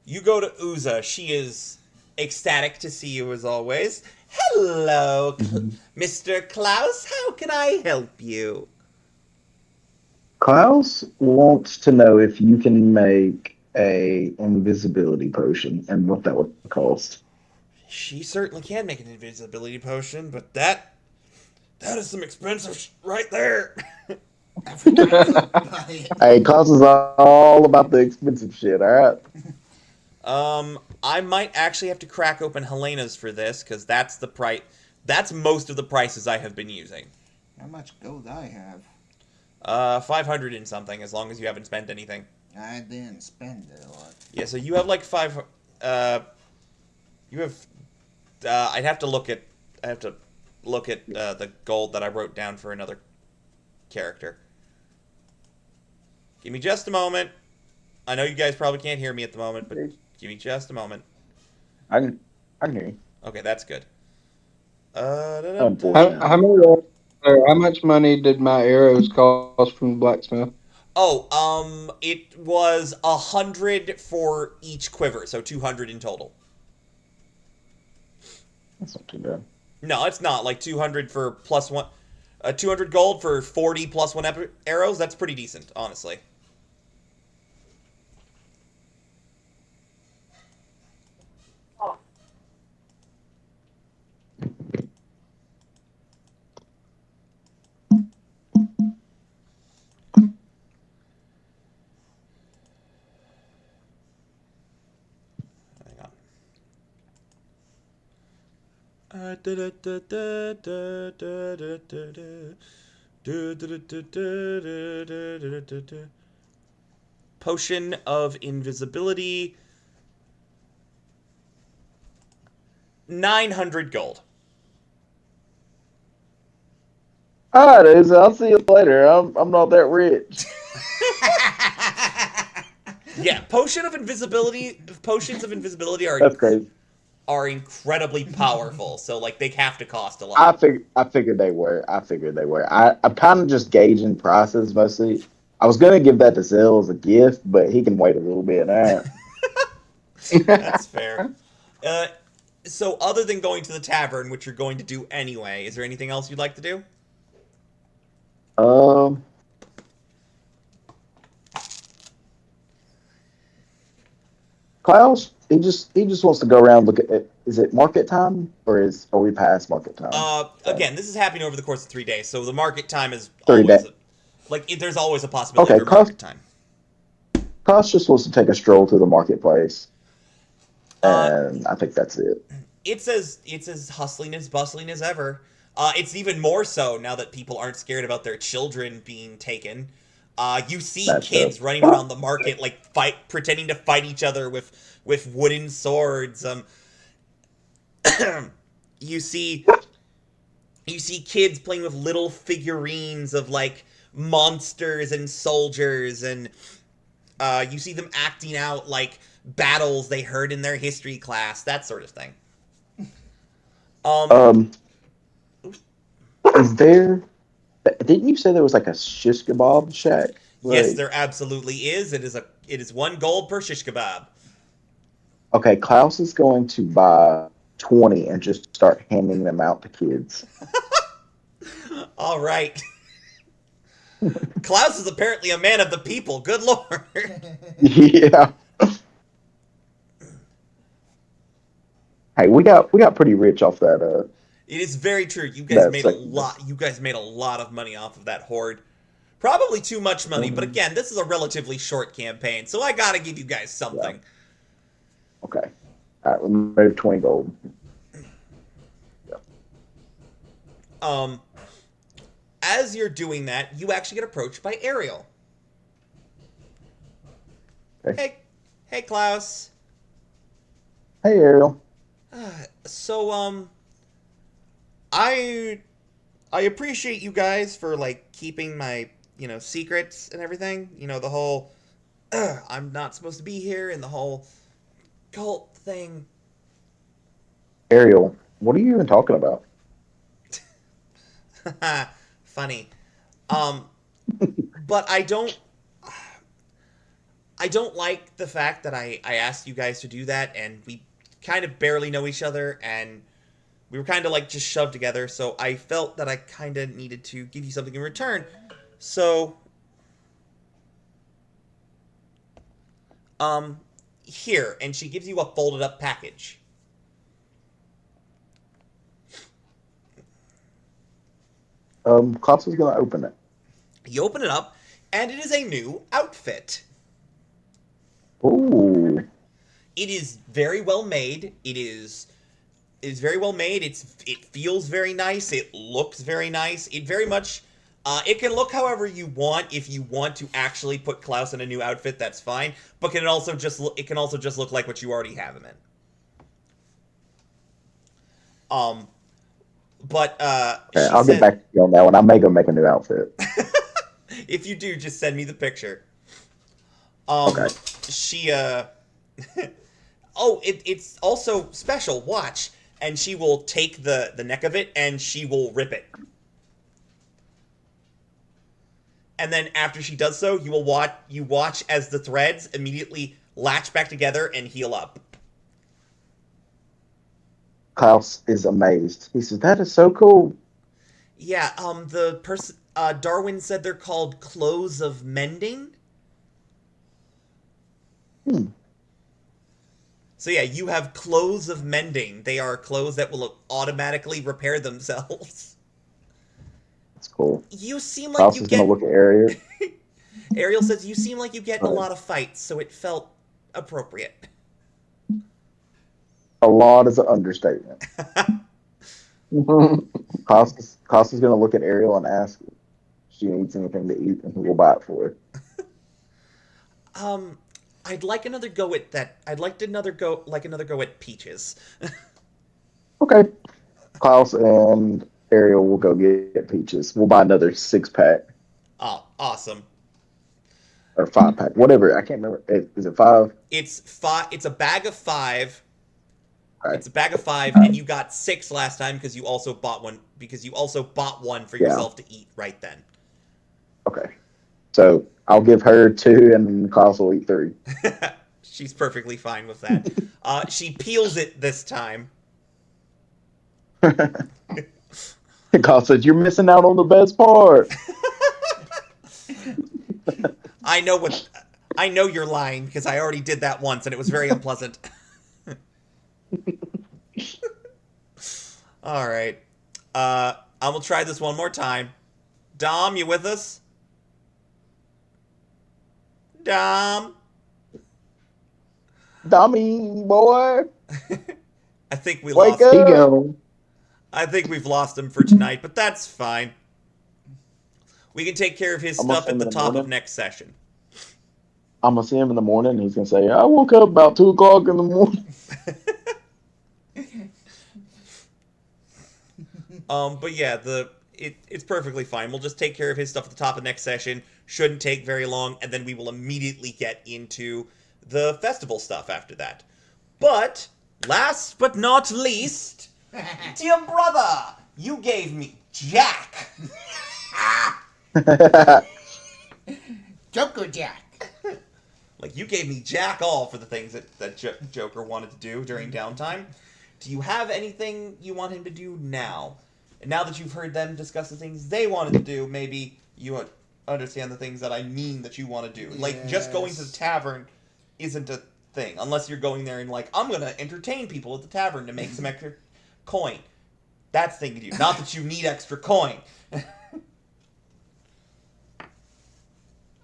[SPEAKER 1] You go to Uza. She is ecstatic to see you as always. Hello, Mr. Klaus. How can I help you?
[SPEAKER 5] Klaus wants to know if you can make a invisibility potion and what that would cost.
[SPEAKER 1] She certainly can make an invisibility potion, but that is some expensive right there.
[SPEAKER 5] Hey, Klaus is all about the expensive shit, alright?
[SPEAKER 1] I might actually have to crack open Helena's for this, because that's the price. That's most of the prices I have been using.
[SPEAKER 4] How much gold I have?
[SPEAKER 1] 500 and something, as long as you haven't spent anything.
[SPEAKER 4] I didn't spend it a lot.
[SPEAKER 1] Yeah, so you have like you have, I'd have to look at, the gold that I wrote down for another character. Give me just a moment. I know you guys probably can't hear me at the moment, but give me just a moment.
[SPEAKER 5] I can hear you.
[SPEAKER 1] Okay, that's good.
[SPEAKER 2] How much money did my arrows cost from the blacksmith?
[SPEAKER 1] Oh, it was 100 for each quiver, so 200 in total.
[SPEAKER 5] That's not too bad.
[SPEAKER 1] No, it's not. Like 200 for plus one, 200 gold for 40 plus one arrows. That's pretty decent, honestly. Potion of invisibility. 900 gold.
[SPEAKER 5] Alright, Uza, I'll see you later. I'm not that rich.
[SPEAKER 1] Yeah, potions of invisibility are
[SPEAKER 5] That's crazy.
[SPEAKER 1] are incredibly powerful. So like they have to cost a lot.
[SPEAKER 5] I figured they were. I'm kind of just gauging prices mostly. I was gonna give that to Zell as a gift, but he can wait a little bit.
[SPEAKER 1] That's fair. So other than going to the tavern, which you're going to do anyway, is there anything else you'd like to do?
[SPEAKER 5] Klaus, he just wants to go around look at it. Is it market time or are we past market time?
[SPEAKER 1] Again, this is happening over the course of 3 days, so the market time is
[SPEAKER 5] 3
[SPEAKER 1] always
[SPEAKER 5] days.
[SPEAKER 1] There's always a possibility
[SPEAKER 5] Okay,
[SPEAKER 1] of market time.
[SPEAKER 5] Klaus just wants to take a stroll through the marketplace, and I think that's it.
[SPEAKER 1] It's as hustling as bustling as ever. It's even more so now that people aren't scared about their children being taken. You see kids running around the market like pretending to fight each other with wooden swords. You see kids playing with little figurines of like monsters and soldiers, and you see them acting out like battles they heard in their history class, that sort of thing.
[SPEAKER 5] Is there? Didn't you say there was like a shish kebab shack?
[SPEAKER 1] Yes, there absolutely is. It is 1 gold per shish kebab.
[SPEAKER 5] Okay, Klaus is going to buy 20 and just start handing them out to kids.
[SPEAKER 1] All right. Klaus is apparently a man of the people. Good lord.
[SPEAKER 5] Yeah. Hey, we got pretty rich off that.
[SPEAKER 1] It is very true. You guys
[SPEAKER 5] That
[SPEAKER 1] made a
[SPEAKER 5] second
[SPEAKER 1] lot. You guys made a lot of money off of that horde. Probably too much money, but again, this is a relatively short campaign, so I gotta give you guys something.
[SPEAKER 5] Okay. All right, remove 20 gold.
[SPEAKER 1] As you're doing that, you actually get approached by Ariel.
[SPEAKER 5] Okay.
[SPEAKER 1] Hey, Klaus.
[SPEAKER 5] Hey, Ariel.
[SPEAKER 1] So, I appreciate you guys for, like, keeping my, secrets and everything. The whole, I'm not supposed to be here, and the whole cult thing.
[SPEAKER 5] Ariel, what are you even talking about?
[SPEAKER 1] Funny. But I don't like the fact that I asked you guys to do that, and we kind of barely know each other, and we were kind of like just shoved together, so I felt that I kind of needed to give you something in return. So, here, and she gives you a folded up package.
[SPEAKER 5] Klaus is gonna open it.
[SPEAKER 1] You open it up, and it is a new outfit.
[SPEAKER 5] Ooh.
[SPEAKER 1] It is very well made. It is very well made. It feels very nice. It looks very nice. It very much it can look however you want. If you want to actually put Klaus in a new outfit, that's fine. But it can also just look like what you already have him in.
[SPEAKER 5] Okay, I'll get back to you on that one. I may go make a new outfit.
[SPEAKER 1] If you do, just send me the picture.
[SPEAKER 5] Okay.
[SPEAKER 1] She oh, it's also special. Watch, and she will take the neck of it and she will rip it. And then after she does so, you watch as the threads immediately latch back together and heal up.
[SPEAKER 5] Klaus is amazed. He says, "That is so cool."
[SPEAKER 1] Yeah, the person Darwin said they're called clothes of mending. So yeah, you have clothes of mending. They are clothes that will automatically repair themselves.
[SPEAKER 5] That's cool.
[SPEAKER 1] You seem like
[SPEAKER 5] Klaus
[SPEAKER 1] you
[SPEAKER 5] is
[SPEAKER 1] get...
[SPEAKER 5] gonna look at Ariel.
[SPEAKER 1] Ariel says, you seem like you get in a lot of fights, so it felt appropriate.
[SPEAKER 5] A lot is an understatement. Klaus is gonna look at Ariel and ask if she needs anything to eat, and he will buy it for her.
[SPEAKER 1] I'd like another go at that. I'd like another go at peaches.
[SPEAKER 5] Okay. Klaus and Ariel will go get peaches. We'll buy another 6-pack.
[SPEAKER 1] Oh, awesome.
[SPEAKER 5] Or 5-pack. Whatever. I can't remember. Is it 5?
[SPEAKER 1] It's 5. It's a bag of 5.
[SPEAKER 5] Right.
[SPEAKER 1] It's a bag of 5, and you got 6 last time because you also bought one. Because you also bought one for yourself to eat right then.
[SPEAKER 5] Okay. So I'll give her 2, and Klaus will eat 3.
[SPEAKER 1] She's perfectly fine with that. She peels it this time.
[SPEAKER 5] Klaus says, "You're missing out on the best part."
[SPEAKER 1] I know you're lying because I already did that once and it was very unpleasant. All right. I will try this one more time. Dom, you with us? Dom?
[SPEAKER 5] Dummy boy.
[SPEAKER 1] I think we
[SPEAKER 5] Wake
[SPEAKER 1] lost
[SPEAKER 5] up.
[SPEAKER 2] Go.
[SPEAKER 1] I think we've lost him for tonight, but that's fine. We can take care of his stuff at the top of next session.
[SPEAKER 5] I'm gonna see him in the morning, and he's gonna say, "I woke up about 2 o'clock in the morning."
[SPEAKER 1] But yeah, it's perfectly fine. We'll just take care of his stuff at the top of next session. Shouldn't take very long, and then we will immediately get into the festival stuff after that. But last but not least, dear brother, you gave me Jack.
[SPEAKER 4] Joker Jack.
[SPEAKER 1] Like, you gave me Jack all for the things that Joker wanted to do during downtime. Do you have anything you want him to do now? And now that you've heard them discuss the things they wanted to do, maybe you understand the things that I mean that you want to do. Like, just going to the tavern isn't thing. Unless you're going there and like, I'm going to entertain people at the tavern to make some extra coin. That's the thing to do. Not that you need extra coin.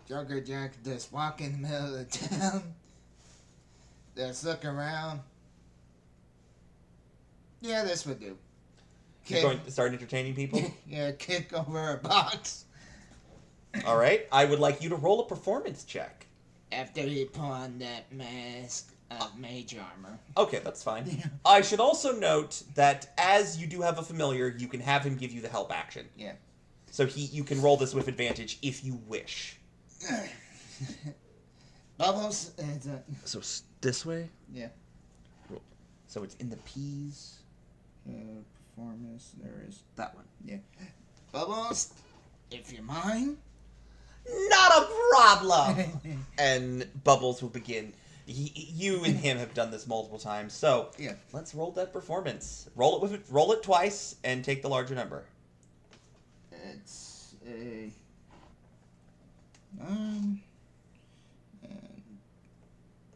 [SPEAKER 4] Joker Jack just walk in the middle of the town. Just look around. Yeah, this would do.
[SPEAKER 1] You're going to start entertaining people?
[SPEAKER 4] Yeah, kick over a box.
[SPEAKER 1] Alright, I would like you to roll a performance check.
[SPEAKER 4] After he put on that mask of mage armor.
[SPEAKER 1] Okay, that's fine. I should also note that as you do have a familiar, you can have him give you the help action.
[SPEAKER 4] Yeah.
[SPEAKER 1] So you can roll this with advantage if you wish.
[SPEAKER 4] Bubbles.
[SPEAKER 1] So this way?
[SPEAKER 4] Yeah.
[SPEAKER 1] So it's in the P's.
[SPEAKER 4] Performance. There is
[SPEAKER 1] That one.
[SPEAKER 4] Yeah. Bubbles. If you mind.
[SPEAKER 1] Not a problem! And Bubbles will begin. You and him have done this multiple times, so
[SPEAKER 4] Yeah.
[SPEAKER 1] let's roll that performance. Roll it twice and take the larger number.
[SPEAKER 4] It's a 9. And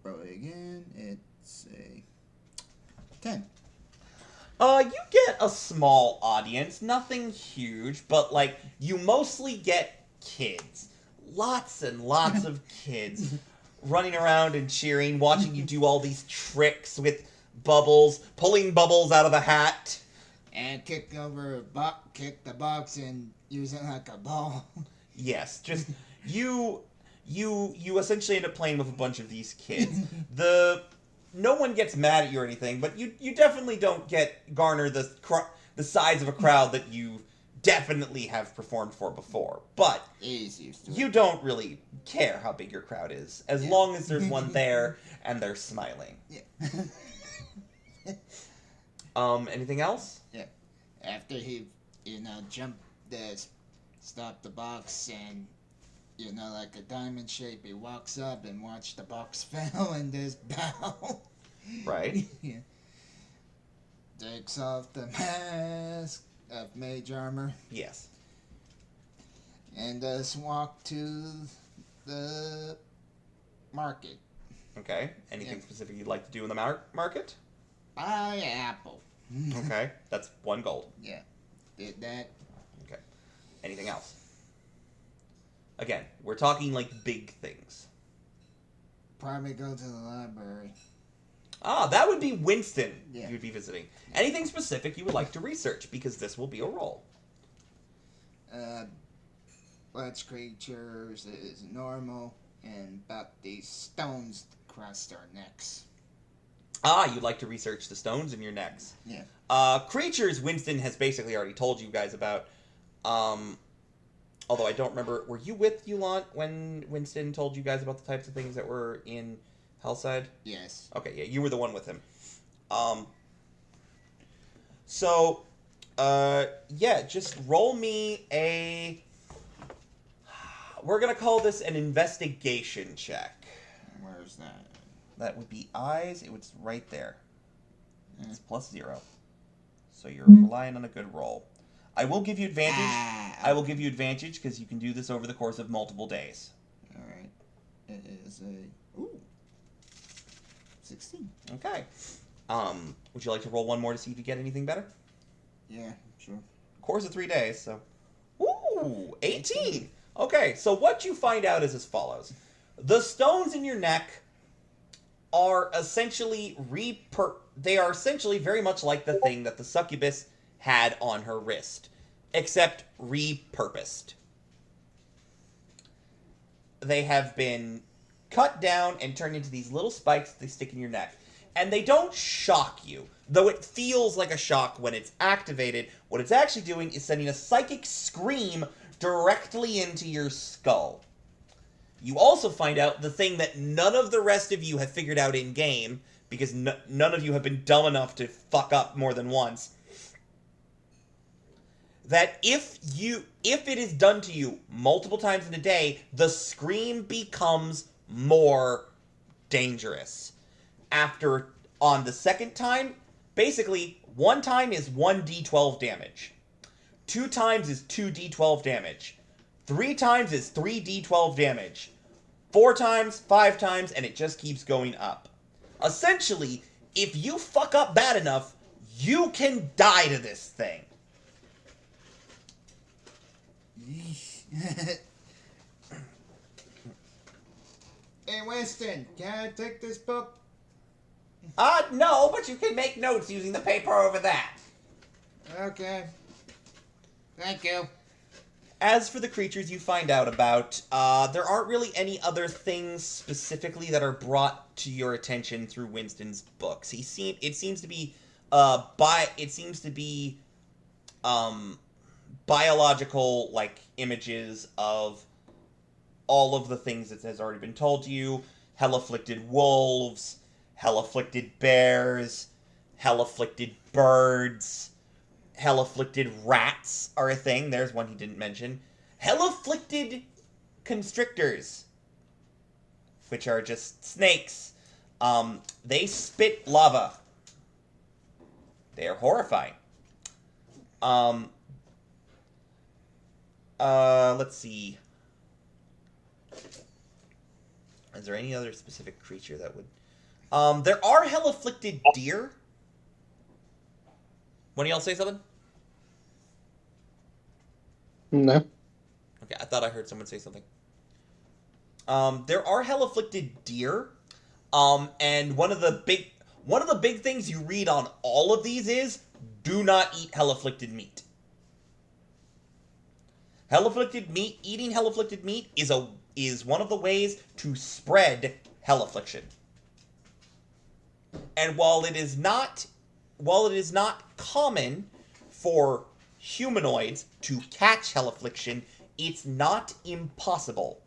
[SPEAKER 4] roll it again. It's a 10.
[SPEAKER 1] You get a small audience, nothing huge, but like you mostly get kids. Lots and lots of kids running around and cheering, watching you do all these tricks with Bubbles, pulling Bubbles out of the hat.
[SPEAKER 4] And kick the box and use it like a ball.
[SPEAKER 1] Yes, just you essentially end up playing with a bunch of these kids. No one gets mad at you or anything, but you definitely don't garner the size of a crowd that you definitely have performed for before. But
[SPEAKER 4] He's used to it.
[SPEAKER 1] you don't really care how big your crowd is, as long as there's one there and they're smiling.
[SPEAKER 4] Yeah.
[SPEAKER 1] Anything else?
[SPEAKER 4] Yeah. After he, jumped stopped the box and, like a diamond shape, he walks up and watch the box fell and just bow.
[SPEAKER 1] Right.
[SPEAKER 4] Yeah. Takes off the mask of mage armor
[SPEAKER 1] Yes.
[SPEAKER 4] and just walk to the market.
[SPEAKER 1] Okay. Anything
[SPEAKER 4] Yeah.
[SPEAKER 1] specific you'd like to do in the market?
[SPEAKER 4] Buy apple.
[SPEAKER 1] Okay. That's 1 gold.
[SPEAKER 4] Yeah. Did that.
[SPEAKER 1] Okay. Anything else? Again, we're talking like big things.
[SPEAKER 4] Probably go to the library.
[SPEAKER 1] Ah, that would be Winston
[SPEAKER 4] Yeah.
[SPEAKER 1] you would be visiting. Anything specific you would like to research, because this will be a roll.
[SPEAKER 4] Large creatures is normal, and about these stones across our necks.
[SPEAKER 1] Ah, you'd like to research the stones in your necks.
[SPEAKER 4] Yeah.
[SPEAKER 1] Creatures Winston has basically already told you guys about. Although I don't remember, were you with Yulant when Winston told you guys about the types of things that were in Hellside?
[SPEAKER 4] Yes.
[SPEAKER 1] Okay, yeah, you were the one with him. Yeah, just roll me a... We're going to call this an investigation check.
[SPEAKER 4] Where's that?
[SPEAKER 1] That would be eyes. It was right there.
[SPEAKER 4] Mm.
[SPEAKER 1] It's +0. So you're relying on a good roll. I will give you advantage. I will give you advantage because you can do this over the course of multiple days.
[SPEAKER 4] Alright. It is a... Ooh. 16.
[SPEAKER 1] Okay. Would you like to roll one more to see if you get anything better?
[SPEAKER 4] Yeah, sure.
[SPEAKER 1] Course of 3 days, so... Ooh, 18! Okay, so what you find out is as follows. The stones in your neck are essentially they are essentially very much like the thing that the succubus had on her wrist, except repurposed. They have been cut down and turned into these little spikes that they stick in your neck. And they don't shock you, though it feels like a shock when it's activated. What it's actually doing is sending a psychic scream directly into your skull. You also find out the thing that none of the rest of you have figured out in-game, because none of you have been dumb enough to fuck up more than once, that if it is done to you multiple times in a day, the scream becomes more dangerous. On the second time, basically, 1 time is 1d12 damage. 2 times is 2d12 damage. 3 times is 3d12 damage. 4 times, 5 times, and it just keeps going up. Essentially, if you fuck up bad enough, you can die to this thing.
[SPEAKER 4] Hey, Winston, can I take this book?
[SPEAKER 1] No, but you can make notes using the paper over that.
[SPEAKER 4] Okay. Thank you.
[SPEAKER 1] As for the creatures you find out about, there aren't really any other things specifically that are brought to your attention through Winston's books. It seems to be biological, like, images of all of the things that has already been told to you. Hell-afflicted wolves, hell-afflicted bears, hell-afflicted birds, hell-afflicted rats are a thing. There's one he didn't mention. Hell-afflicted constrictors, which are just snakes. They spit lava. They are horrifying. Let's see. Is there any other specific creature that would... there are hell-afflicted deer. Want y'all say something?
[SPEAKER 2] No.
[SPEAKER 1] Okay, I thought I heard someone say something. There are hell-afflicted deer. And one of the big things you read on all of these is, do not eat hell-afflicted meat. Eating hell-afflicted meat is one of the ways to spread hell affliction. And while it is not common for humanoids to catch hell affliction, it's not impossible.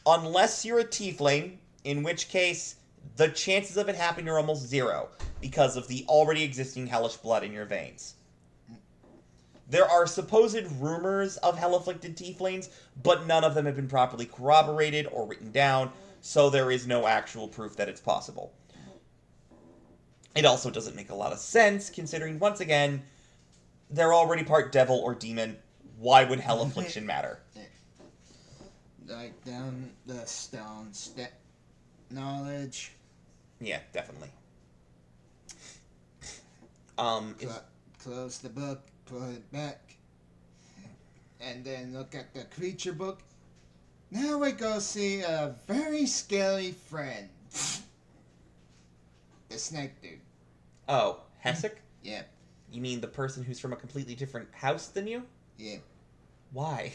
[SPEAKER 1] Unless you're a tiefling, in which case the chances of it happening are almost zero because of the already existing hellish blood in your veins. There are supposed rumors of hell-afflicted tieflings, but none of them have been properly corroborated or written down, so there is no actual proof that it's possible. It also doesn't make a lot of sense, considering, once again, they're already part devil or demon. Why would hell affliction matter?
[SPEAKER 4] Like down the stone step knowledge.
[SPEAKER 1] Yeah, definitely.
[SPEAKER 4] Close the book, put it back, and then look at the creature book. Now we go see a very scary friend. The snake dude.
[SPEAKER 1] Oh, Hessick?
[SPEAKER 4] Yeah.
[SPEAKER 1] You mean the person who's from a completely different house than you?
[SPEAKER 4] Yeah.
[SPEAKER 1] Why?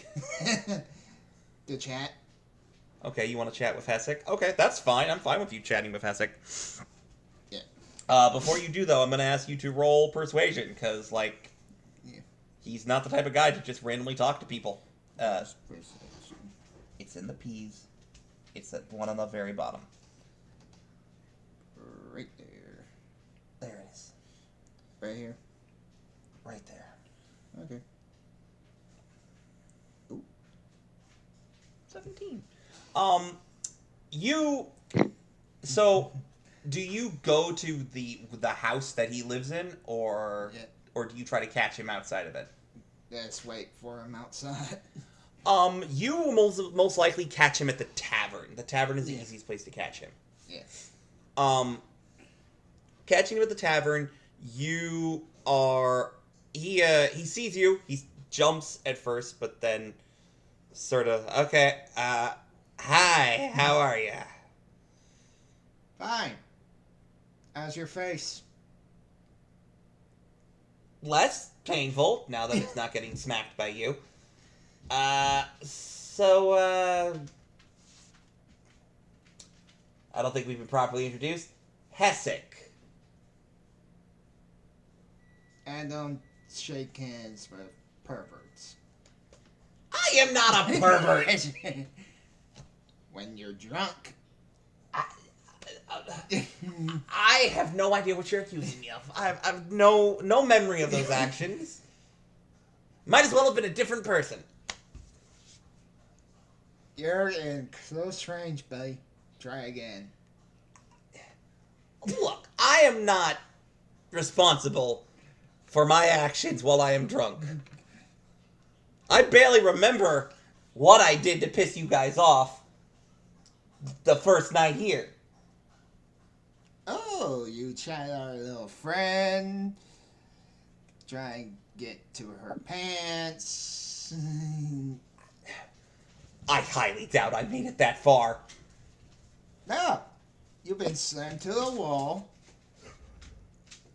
[SPEAKER 4] The chat.
[SPEAKER 1] Okay, you want to chat with Hessick? Okay, that's fine. I'm fine with you chatting with Hessick.
[SPEAKER 4] Yeah.
[SPEAKER 1] Before you do, though, I'm going to ask you to roll persuasion, because, like,
[SPEAKER 4] Yeah.
[SPEAKER 1] he's not the type of guy to just randomly talk to people.
[SPEAKER 4] Persuasion.
[SPEAKER 1] It's in the P's. It's at one on the very bottom.
[SPEAKER 4] Right there.
[SPEAKER 1] There it is.
[SPEAKER 4] Right here.
[SPEAKER 1] Right there.
[SPEAKER 4] Okay.
[SPEAKER 1] 17. Do you go to the house that he lives in, or
[SPEAKER 4] Yeah.
[SPEAKER 1] or do you try to catch him outside of it?
[SPEAKER 4] Let's wait for him outside.
[SPEAKER 1] You will most likely catch him at the tavern. The tavern is the
[SPEAKER 4] Yeah.
[SPEAKER 1] easiest place to catch him.
[SPEAKER 4] Yeah.
[SPEAKER 1] Catching him at the tavern, he sees you. He jumps at first, but then sort of, okay, hi, how are ya?
[SPEAKER 4] Fine. How's your face?
[SPEAKER 1] Less painful, now that it's not getting smacked by you. I don't think we've been properly introduced. Hessick.
[SPEAKER 4] And don't shake hands with perverts.
[SPEAKER 1] I am not a pervert!
[SPEAKER 4] When you're drunk.
[SPEAKER 1] I have no idea what you're accusing me of. I've no memory of those actions. Might as well have been a different person.
[SPEAKER 4] You're in close range, buddy. Try again.
[SPEAKER 1] Look, I am not responsible for my actions while I am drunk. I barely remember what I did to piss you guys off the first night here.
[SPEAKER 4] Oh, you tried our little friend. Try and get to her pants.
[SPEAKER 1] I highly doubt I made it that far.
[SPEAKER 4] No, you've been slammed to the wall.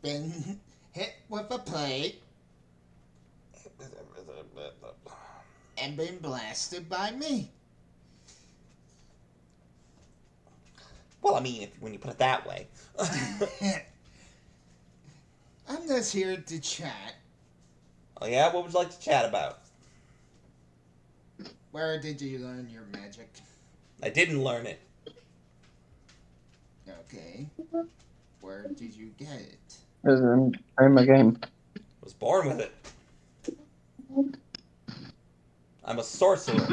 [SPEAKER 4] Been hit with a plate. And been blasted by me.
[SPEAKER 1] Well, I mean, when you put it that way.
[SPEAKER 4] I'm just here to chat.
[SPEAKER 1] Oh yeah? What would you like to chat about?
[SPEAKER 4] Where did you learn your magic?
[SPEAKER 1] I didn't learn it.
[SPEAKER 4] Okay. Where did you get it?
[SPEAKER 2] As in my game.
[SPEAKER 1] I was born with it. I'm a sorcerer.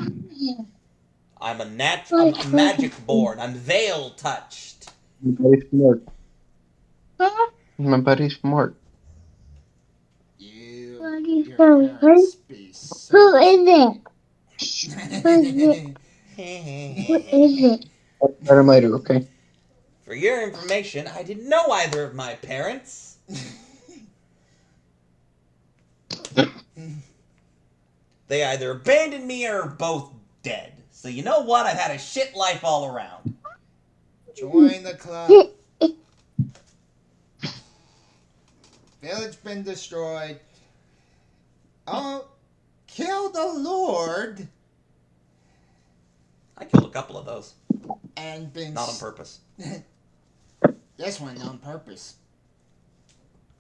[SPEAKER 1] I'm a magic born. I'm veil touched.
[SPEAKER 2] My buddy's smart. My buddy's smart.
[SPEAKER 4] Your parents be so
[SPEAKER 7] Who is it? Who is it?
[SPEAKER 2] I'll tell him later, okay?
[SPEAKER 1] For your information, I didn't know either of my parents. They either abandoned me or are both dead. So you know what? I've had a shit life all around.
[SPEAKER 4] Join the club. Village been destroyed. Oh, kill the Lord.
[SPEAKER 1] I killed a couple of those.
[SPEAKER 4] And been
[SPEAKER 1] Not on purpose.
[SPEAKER 4] This one on purpose.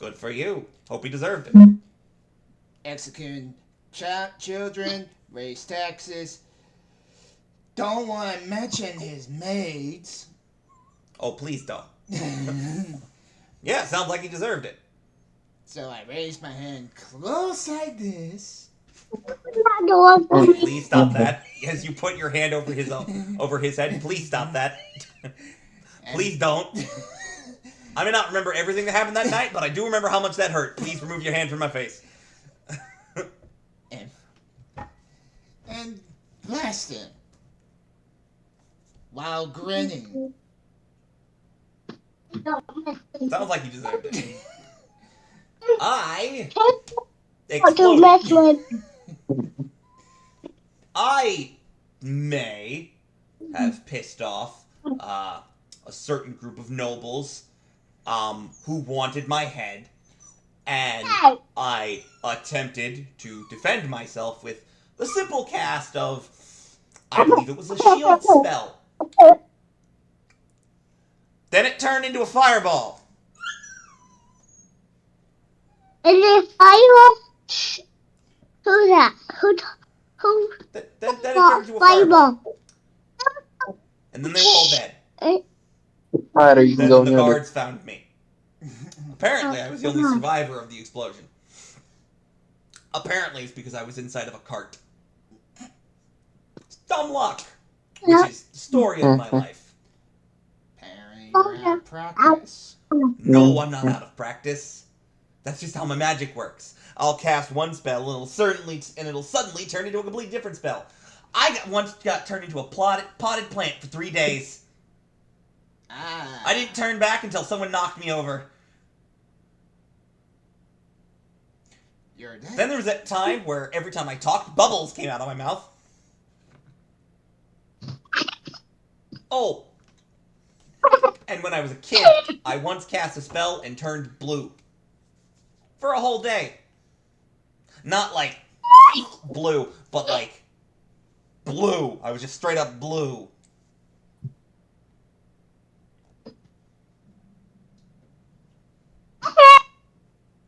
[SPEAKER 1] Good for you. Hope he deserved it.
[SPEAKER 4] Executing children, raise taxes. Don't want to mention his maids.
[SPEAKER 1] Oh, please don't. Yeah, sounds like he deserved it.
[SPEAKER 4] So I raised my hand close like this.
[SPEAKER 1] Please stop that. As you put your hand over his head, please stop that. Please don't. I may not remember everything that happened that night, but I do remember how much that hurt. Please remove your hand from my face.
[SPEAKER 4] And blast him while grinning.
[SPEAKER 1] Sounds like he deserved it. I
[SPEAKER 7] To mess
[SPEAKER 1] exploded.
[SPEAKER 7] with.
[SPEAKER 1] I may have pissed off a certain group of nobles who wanted my head, and I attempted to defend myself with the simple cast of, I believe it was a shield spell. Then it turned into a fireball.
[SPEAKER 7] Is it fireball? Who's that? Who?
[SPEAKER 1] Then it turned into a fireball. And then they were all dead.
[SPEAKER 2] Alright, you can
[SPEAKER 1] Then
[SPEAKER 2] go
[SPEAKER 1] the
[SPEAKER 2] in there.
[SPEAKER 1] guards found me. Apparently, I was the only survivor of the explosion. Apparently, it's because I was inside of a cart. Dumb luck, which is the story of my life.
[SPEAKER 4] Apparently you're out of practice.
[SPEAKER 1] No, I'm not out of practice. That's just how my magic works. I'll cast one spell, and it'll suddenly turn into a completely different spell. I once got turned into a potted plant for 3 days. I didn't turn back until someone knocked me over.
[SPEAKER 4] You're dead.
[SPEAKER 1] Then there was that time where every time I talked, bubbles came out of my mouth. Oh. And when I was a kid, I once cast a spell and turned blue. For a whole day. Not like blue, but like blue. I was just straight up blue.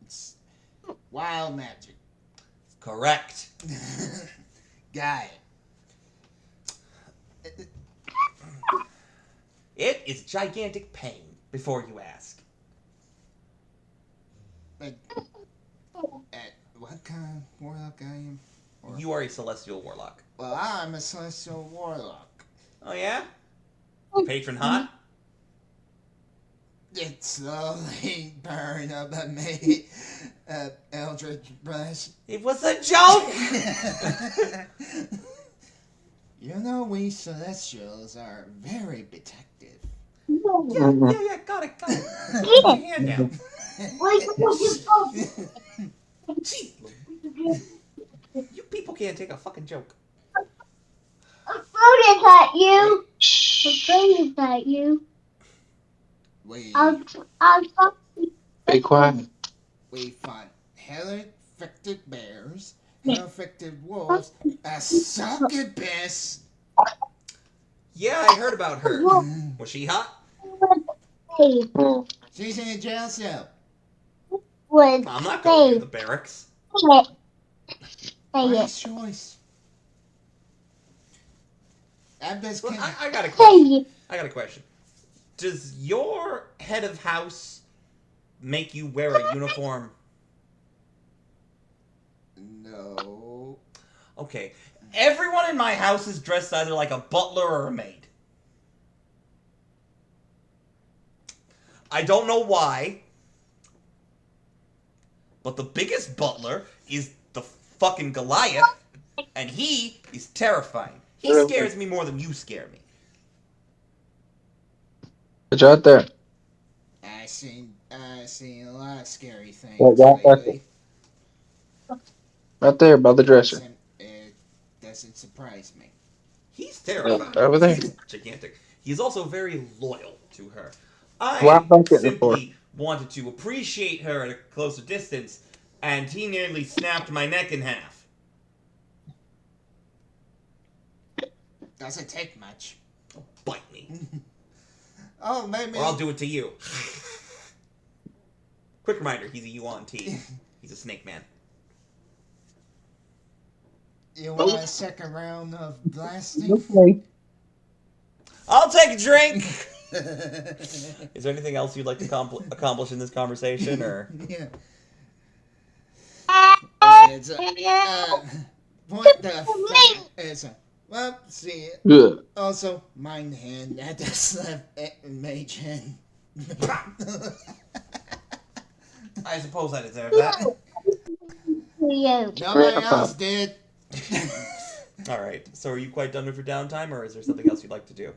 [SPEAKER 4] It's wild magic.
[SPEAKER 1] Correct.
[SPEAKER 4] Got it.
[SPEAKER 1] It is gigantic pain, before you ask.
[SPEAKER 4] But what kind of warlock I am?
[SPEAKER 1] You are a celestial warlock.
[SPEAKER 4] Well, I'm a celestial warlock.
[SPEAKER 1] Oh yeah? Your patron hot?
[SPEAKER 4] It slowly burned up at me. Eldritch Blast.
[SPEAKER 1] It was a joke!
[SPEAKER 4] You know, we celestials are very protective.
[SPEAKER 1] Yeah, got it. Put your hand down. Gee, you people can't take a fucking joke.
[SPEAKER 7] I'm throwing it at you. I'm
[SPEAKER 2] Shh.
[SPEAKER 7] throwing it at you.
[SPEAKER 4] We
[SPEAKER 7] I'll talk to
[SPEAKER 2] Be quiet.
[SPEAKER 4] we fought hell-infected bears, hell-infected wolves, a succubus.
[SPEAKER 1] Yeah, I heard about her. Was she hot?
[SPEAKER 7] you.
[SPEAKER 4] She's in a jail cell.
[SPEAKER 7] Would
[SPEAKER 1] I'm not going near
[SPEAKER 7] say
[SPEAKER 1] the barracks.
[SPEAKER 7] it. Say
[SPEAKER 4] Wise
[SPEAKER 7] it.
[SPEAKER 4] choice. I'm just
[SPEAKER 1] Well,
[SPEAKER 4] kidding.
[SPEAKER 1] I got a
[SPEAKER 7] Say
[SPEAKER 1] question.
[SPEAKER 7] it.
[SPEAKER 1] I got a question. Does your head of house make you wear a uniform?
[SPEAKER 4] No.
[SPEAKER 1] Okay. Everyone in my house is dressed either like a butler or a maid. I don't know why, but the biggest butler is the fucking Goliath, and he is terrifying. He scares me more than you scare me.
[SPEAKER 2] It's right there.
[SPEAKER 4] I seen a lot of scary things
[SPEAKER 2] Right
[SPEAKER 4] lately.
[SPEAKER 2] Right there by the dresser.
[SPEAKER 4] It doesn't surprise me.
[SPEAKER 1] He's terrifying.
[SPEAKER 2] Over there.
[SPEAKER 1] He's gigantic. He's also very loyal to her.
[SPEAKER 2] Why
[SPEAKER 1] I
[SPEAKER 2] don't get the
[SPEAKER 1] simply wanted to appreciate her at a closer distance, and he nearly snapped my neck in half.
[SPEAKER 4] Doesn't take much.
[SPEAKER 1] Bite me.
[SPEAKER 4] Oh, maybe.
[SPEAKER 1] Or I'll do it to you. Quick reminder, he's a UNT. He's a snake man.
[SPEAKER 4] You want a second round of blasting?
[SPEAKER 2] Okay.
[SPEAKER 1] I'll take a drink! Is there anything else you'd like to accomplish in this conversation, or?
[SPEAKER 4] Yeah. It's what the fuck is a well, see it.
[SPEAKER 2] Yeah.
[SPEAKER 4] Also, mind hand that just left mage hand.
[SPEAKER 1] I suppose I deserve that.
[SPEAKER 7] You.
[SPEAKER 4] Nobody else did.
[SPEAKER 1] Alright, so are you quite done with your downtime, or is there something else you'd like to do?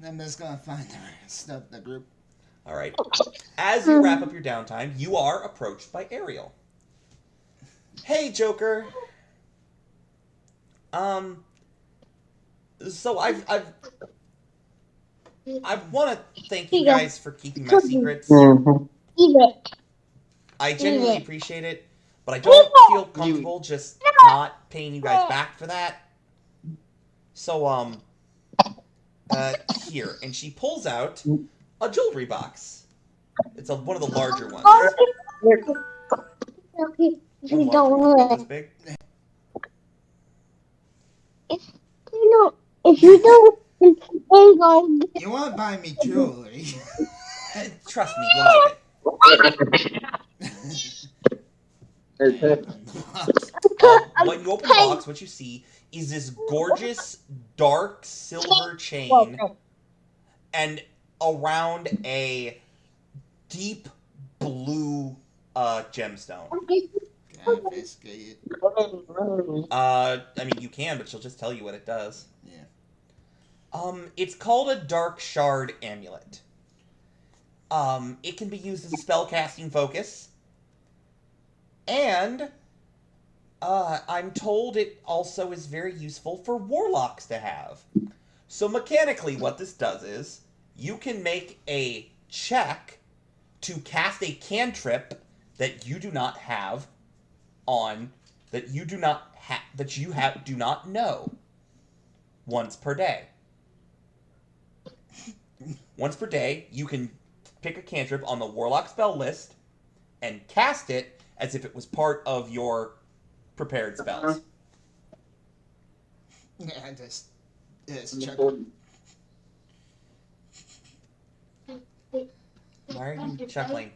[SPEAKER 4] I'm just gonna find the rest of the group.
[SPEAKER 1] Alright. As you wrap up your downtime, you are approached by Ariel. Hey, Joker. So I want to thank you guys for keeping my secrets.
[SPEAKER 2] Mm-hmm.
[SPEAKER 7] Eat it.
[SPEAKER 1] I genuinely appreciate it, but I don't feel comfortable just not paying you guys back for that. So, here. And she pulls out a jewelry box. It's one of the larger ones.
[SPEAKER 7] Okay.
[SPEAKER 1] One
[SPEAKER 7] You
[SPEAKER 1] larger
[SPEAKER 7] don't
[SPEAKER 1] ones, about this
[SPEAKER 7] want
[SPEAKER 1] big.
[SPEAKER 7] if you don't hang on.
[SPEAKER 4] You wanna buy me jewelry?
[SPEAKER 1] Trust me, you'll like it. When you open the box, what you see is this gorgeous dark silver chain and around a deep blue gemstone.
[SPEAKER 4] Confiscate.
[SPEAKER 1] I mean, you can, but she'll just tell you what it does.
[SPEAKER 4] Yeah.
[SPEAKER 1] It's called a Dark Shard Amulet. It can be used as a spellcasting focus. And, I'm told it also is very useful for warlocks to have. So mechanically, what this does is, you can make a check to cast a cantrip that you do not have on, that you do not do not know once per day. Once per day, you can pick a cantrip on the warlock spell list and cast it as if it was part of your prepared spells.
[SPEAKER 4] Yeah, just check.
[SPEAKER 1] Why are you chuckling?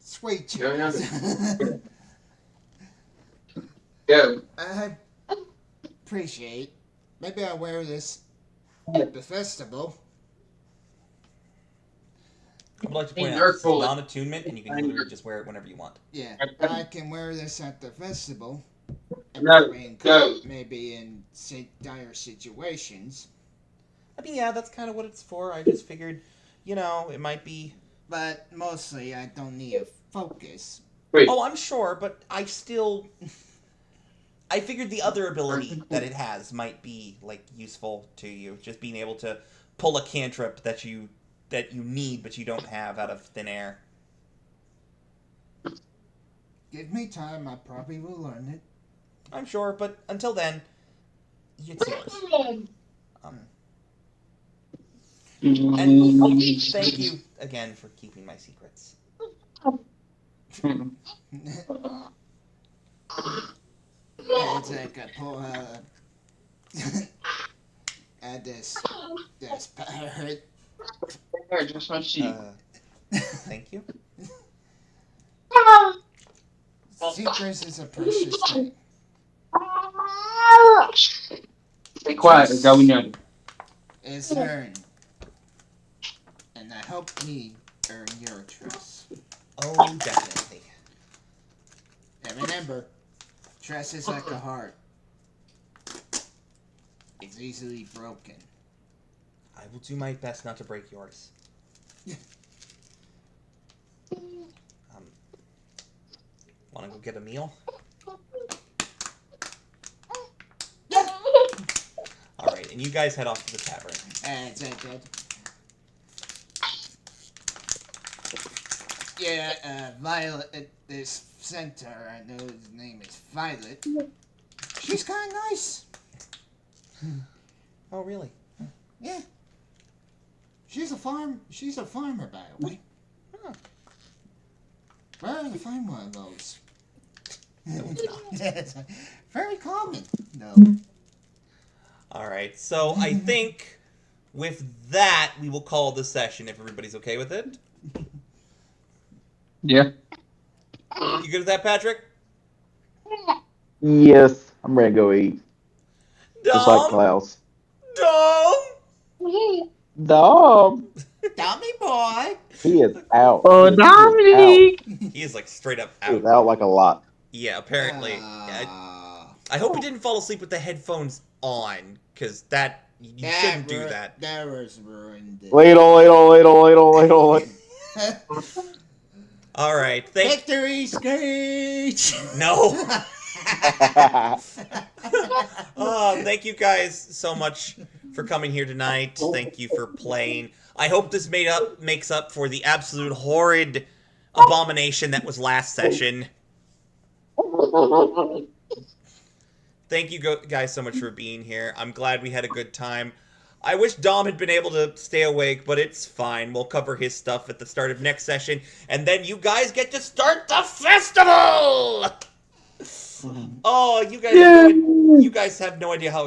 [SPEAKER 4] Sweet
[SPEAKER 2] Yeah,
[SPEAKER 4] cheese.
[SPEAKER 2] Go.
[SPEAKER 4] I appreciate. Maybe I'll wear this at the festival.
[SPEAKER 1] I would like to point out, this is non-attunement, and you can literally just wear it whenever you want.
[SPEAKER 4] Yeah, I can wear this at the festival. And
[SPEAKER 2] No,
[SPEAKER 4] maybe in,
[SPEAKER 2] go.
[SPEAKER 4] maybe in dire situations.
[SPEAKER 1] I mean, yeah, that's kind of what it's for. I just figured, it might be.
[SPEAKER 4] But mostly, I don't need a focus.
[SPEAKER 2] Wait.
[SPEAKER 1] Oh, I'm sure, but I still. I figured the other ability that it has might be useful to you. Just being able to pull a cantrip that you need but you don't have out of thin air.
[SPEAKER 4] Give me time, I probably will learn it.
[SPEAKER 1] I'm sure, but until then, it's yours. And thank you again for keeping my secrets.
[SPEAKER 4] It's like I pull this parrot.
[SPEAKER 2] Just my sheep.
[SPEAKER 1] Thank you.
[SPEAKER 4] Secrets is a precious thing.
[SPEAKER 2] Stay quiet or go in.
[SPEAKER 4] It's earned. And I hope me earn your trust.
[SPEAKER 1] Oh, definitely.
[SPEAKER 4] And remember, trust is like a heart. It's easily broken.
[SPEAKER 1] I will do my best not to break yours. Want to go get a meal? All right, and you guys head off to the tavern.
[SPEAKER 4] It's good. Yeah, Violet at this center, I know his name is Violet. She's kind of nice.
[SPEAKER 1] Oh, really?
[SPEAKER 4] Yeah. She's a farmer, by the way.
[SPEAKER 1] Huh.
[SPEAKER 4] Where to find one of those?
[SPEAKER 1] No, it's not.
[SPEAKER 4] It's very common. No.
[SPEAKER 1] All right, so I think with that, we will call this session if everybody's okay with it.
[SPEAKER 2] Yeah.
[SPEAKER 1] You good with that, Patrick?
[SPEAKER 5] Yes, I'm ready to go eat. Just like
[SPEAKER 1] Dom?
[SPEAKER 5] Klaus.
[SPEAKER 1] Dom?
[SPEAKER 5] Dom,
[SPEAKER 4] Dummy boy.
[SPEAKER 5] he is out.
[SPEAKER 2] Oh,
[SPEAKER 5] He is
[SPEAKER 2] Dominique!
[SPEAKER 1] He is straight up
[SPEAKER 5] out. He is
[SPEAKER 1] out.
[SPEAKER 5] out like a lot.
[SPEAKER 1] Yeah, apparently. I hope he didn't fall asleep with the headphones on, because you shouldn't do that.
[SPEAKER 4] That was ruined.
[SPEAKER 5] Ladle.
[SPEAKER 1] All right,
[SPEAKER 4] Victory screech.
[SPEAKER 1] No. Thank you guys so much for coming here tonight. Thank you for playing. I hope this makes up for the absolute horrid abomination that was last session. Thank you guys so much for being here. I'm glad we had a good time. I wish Dom had been able to stay awake, but it's fine. We'll cover his stuff at the start of next session, and then you guys get to start the festival! Oh, you guys have no idea how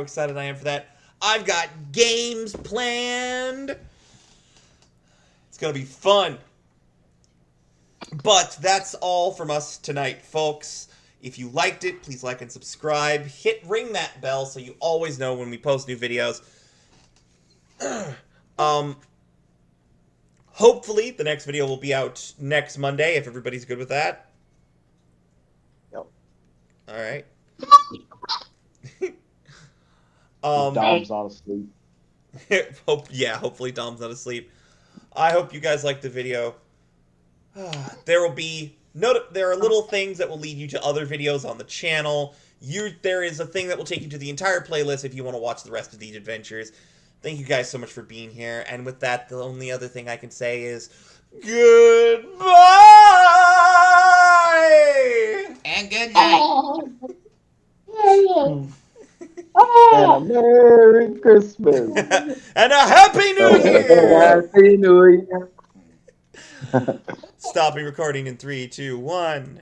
[SPEAKER 1] excited I am for that. I've got games planned. It's gonna be fun. But that's all from us tonight, folks. If you liked it, please like and subscribe. Ring that bell so you always know when we post new videos. Hopefully the next video will be out next Monday if everybody's good with that.
[SPEAKER 5] Yep.
[SPEAKER 1] All right.
[SPEAKER 5] Dom's not asleep.
[SPEAKER 1] Hopefully Dom's not asleep. I hope you guys liked the video. There are little things that will lead you to other videos on the channel. There is a thing that will take you to the entire playlist if you want to watch the rest of these adventures. Thank you guys so much for being here. And with that, the only other thing I can say is goodbye!
[SPEAKER 4] And good night.
[SPEAKER 5] And a Merry Christmas.
[SPEAKER 1] And a Happy New Year!
[SPEAKER 2] Happy New Year!
[SPEAKER 1] Stopping recording in 3, 2, 1.